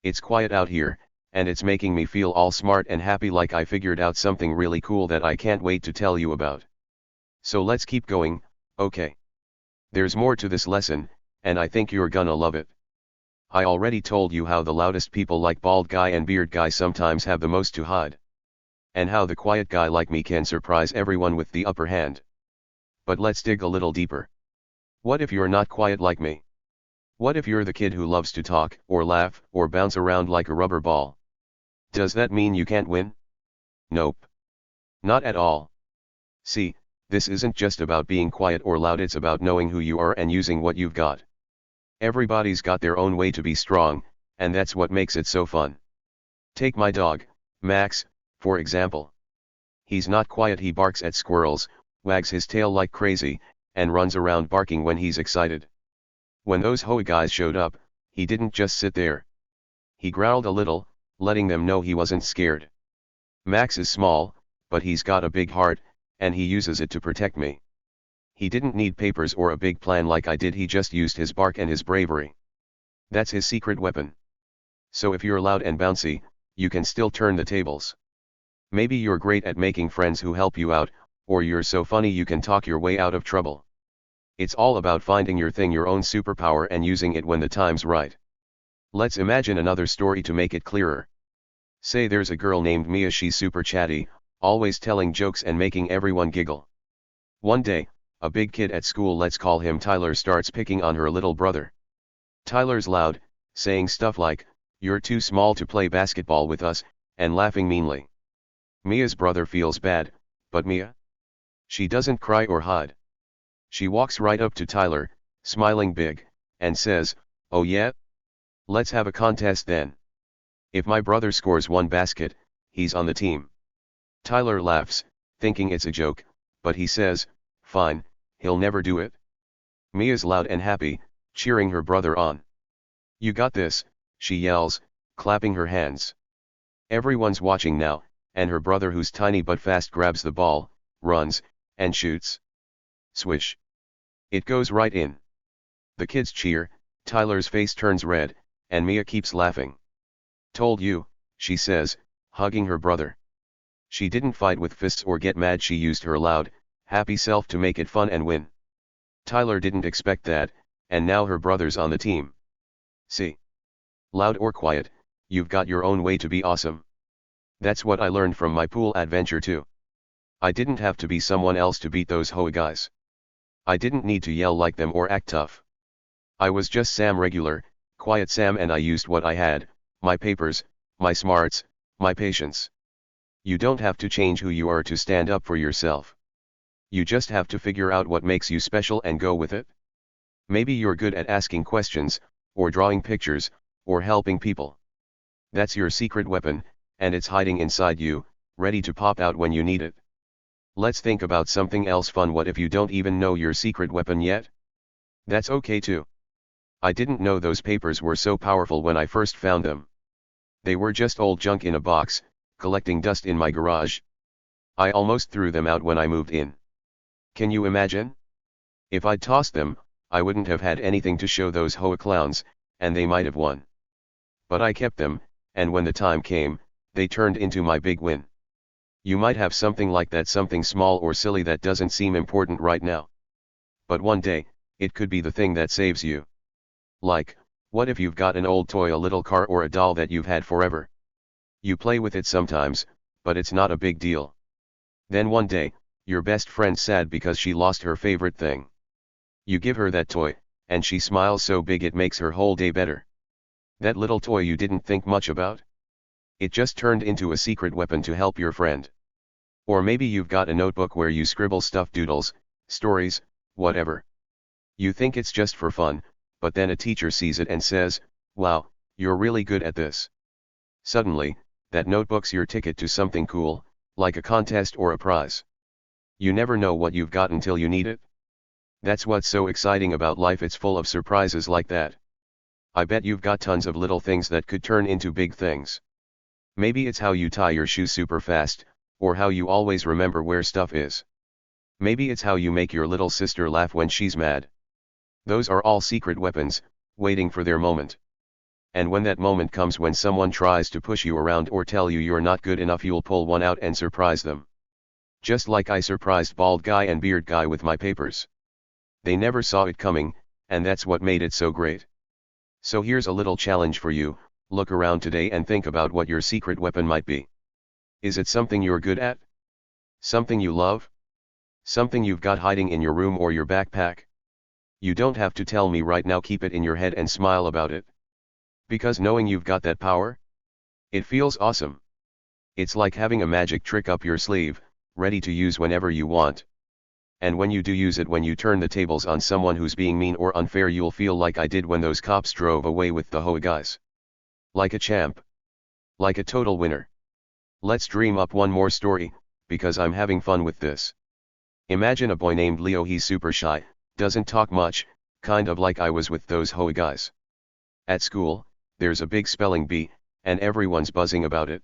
It's quiet out here, and it's making me feel all smart and happy, like I figured out something really cool that I can't wait to tell you about. So let's keep going, okay? There's more to this lesson, and I think you're gonna love it. I already told you how the loudest people like bald guy and beard guy sometimes have the most to hide. And how the quiet guy like me can surprise everyone with the upper hand. But let's dig a little deeper. What if you're not quiet like me? What if you're the kid who loves to talk, or laugh, or bounce around like a rubber ball? Does that mean you can't win? Nope. Not at all. See, this isn't just about being quiet or loud, it's about knowing who you are and using what you've got. Everybody's got their own way to be strong, and that's what makes it so fun. Take my dog, Max, for example. He's not quiet, he barks at squirrels, wags his tail like crazy, and runs around barking when he's excited. When those HOA guys showed up, he didn't just sit there. He growled a little, letting them know he wasn't scared. Max is small, but he's got a big heart, and he uses it to protect me. He didn't need papers or a big plan like I did, he just used his bark and his bravery. That's his secret weapon. So if you're loud and bouncy, you can still turn the tables. Maybe you're great at making friends who help you out, or you're so funny you can talk your way out of trouble. It's all about finding your thing, your own superpower, and using it when the time's right. Let's imagine another story to make it clearer. Say there's a girl named Mia, she's super chatty, always telling jokes and making everyone giggle. One day, a big kid at school, let's call him Tyler, starts picking on her little brother. Tyler's loud, saying stuff like, "You're too small to play basketball with us," and laughing meanly. Mia's brother feels bad, but Mia? She doesn't cry or hide. She walks right up to Tyler, smiling big, and says, "Oh yeah? Let's have a contest then. If my brother scores 1 basket, he's on the team." Tyler laughs, thinking it's a joke, but he says, "Fine, he'll never do it." Mia's loud and happy, cheering her brother on. "You got this," she yells, clapping her hands. Everyone's watching now, and her brother, who's tiny but fast, grabs the ball, runs, and shoots. Swish. It goes right in. The kids cheer, Tyler's face turns red, and Mia keeps laughing. "Told you," she says, hugging her brother. She didn't fight with fists or get mad, she used her loud, happy self to make it fun and win. Tyler didn't expect that, and now her brother's on the team. See? Loud or quiet, you've got your own way to be awesome. That's what I learned from my pool adventure too. I didn't have to be someone else to beat those HOA guys. I didn't need to yell like them or act tough. I was just Sam, regular, quiet Sam, and I used what I had, my papers, my smarts, my patience. You don't have to change who you are to stand up for yourself. You just have to figure out what makes you special and go with it. Maybe you're good at asking questions, or drawing pictures, or helping people. That's your secret weapon, and it's hiding inside you, ready to pop out when you need it. Let's think about something else fun. What if you don't even know your secret weapon yet? That's okay too. I didn't know those papers were so powerful when I first found them. They were just old junk in a box, collecting dust in my garage. I almost threw them out when I moved in. Can you imagine? If I'd tossed them, I wouldn't have had anything to show those HOA clowns, and they might have won. But I kept them, and when the time came, they turned into my big win. You might have something like that, something small or silly that doesn't seem important right now. But one day, it could be the thing that saves you. Like, what if you've got an old toy, a little car or a doll that you've had forever? You play with it sometimes, but it's not a big deal. Then one day, your best friend's sad because she lost her favorite thing. You give her that toy, and she smiles so big it makes her whole day better. That little toy you didn't think much about? It just turned into a secret weapon to help your friend. Or maybe you've got a notebook where you scribble stuff, doodles, stories, whatever. You think it's just for fun, but then a teacher sees it and says, "Wow, you're really good at this." Suddenly, that notebook's your ticket to something cool, like a contest or a prize. You never know what you've got until you need it. That's what's so exciting about life, it's full of surprises like that. I bet you've got tons of little things that could turn into big things. Maybe it's how you tie your shoes super fast, or how you always remember where stuff is. Maybe it's how you make your little sister laugh when she's mad. Those are all secret weapons, waiting for their moment. And when that moment comes, when someone tries to push you around or tell you you're not good enough, you'll pull one out and surprise them. Just like I surprised bald guy and beard guy with my papers. They never saw it coming, and that's what made it so great. So here's a little challenge for you: look around today and think about what your secret weapon might be. Is it something you're good at? Something you love? Something you've got hiding in your room or your backpack? You don't have to tell me right now, keep it in your head and smile about it. Because knowing you've got that power, it feels awesome. It's like having a magic trick up your sleeve, ready to use whenever you want. And when you do use it, when you turn the tables on someone who's being mean or unfair, you'll feel like I did when those cops drove away with the HOA guys. Like a champ. Like a total winner. Let's dream up one more story, because I'm having fun with this. Imagine a boy named Leo. He's super shy, doesn't talk much, kind of like I was with those HOA guys. At school, there's a big spelling bee, and everyone's buzzing about it.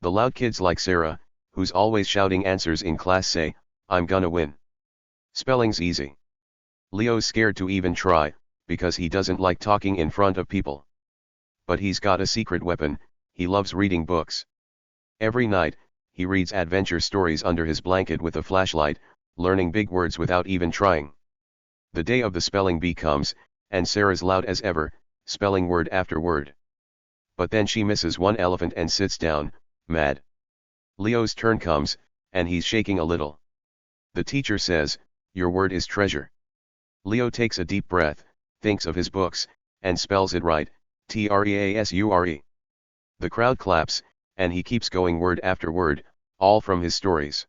The loud kids like Sarah, who's always shouting answers in class, say, "I'm gonna win. Spelling's easy." Leo's scared to even try, because he doesn't like talking in front of people. But he's got a secret weapon: he loves reading books. Every night, he reads adventure stories under his blanket with a flashlight, learning big words without even trying. The day of the spelling bee comes, and Sarah's loud as ever, spelling word after word. But then she misses one elephant and sits down, mad. Leo's turn comes, and he's shaking a little. The teacher says, "Your word is treasure." Leo takes a deep breath, thinks of his books, and spells it right, treasure. The crowd claps, and he keeps going word after word, all from his stories.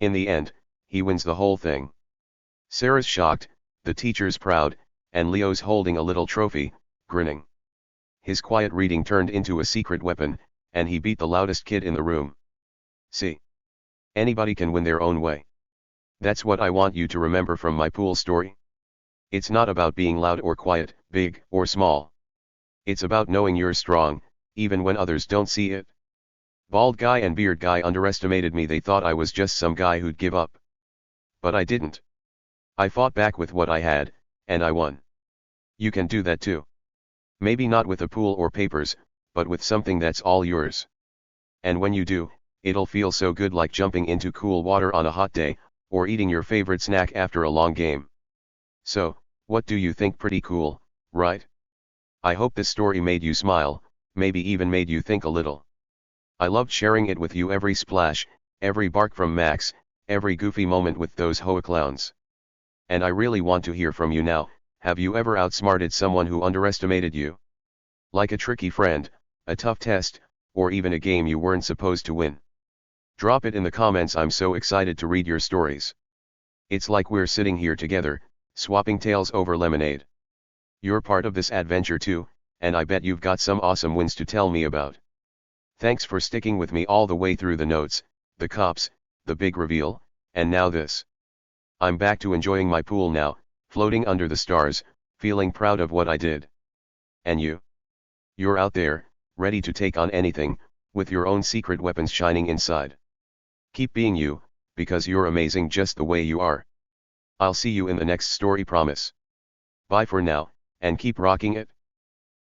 In the end, he wins the whole thing. Sarah's shocked, the teacher's proud, and Leo's holding a little trophy, grinning. His quiet reading turned into a secret weapon, and he beat the loudest kid in the room. See? Anybody can win their own way. That's what I want you to remember from my pool story. It's not about being loud or quiet, big or small. It's about knowing you're strong, even when others don't see it. Bald guy and beard guy underestimated me. They thought I was just some guy who'd give up. But I didn't. I fought back with what I had, and I won. You can do that too. Maybe not with a pool or papers, but with something that's all yours. And when you do, it'll feel so good, like jumping into cool water on a hot day, or eating your favorite snack after a long game. So, what do you think? Pretty cool, right? I hope this story made you smile, maybe even made you think a little. I loved sharing it with you. Every splash, every bark from Max, every goofy moment with those HOA clowns. And I really want to hear from you now. Have you ever outsmarted someone who underestimated you? Like a tricky friend, a tough test, or even a game you weren't supposed to win? Drop it in the comments. I'm so excited to read your stories. It's like we're sitting here together, swapping tales over lemonade. You're part of this adventure too, and I bet you've got some awesome wins to tell me about. Thanks for sticking with me all the way through the notes, the cops, the big reveal, and now this. I'm back to enjoying my pool now, floating under the stars, feeling proud of what I did. And you? You're out there, ready to take on anything, with your own secret weapons shining inside. Keep being you, because you're amazing just the way you are. I'll see you in the next story, promise. Bye for now, and keep rocking it.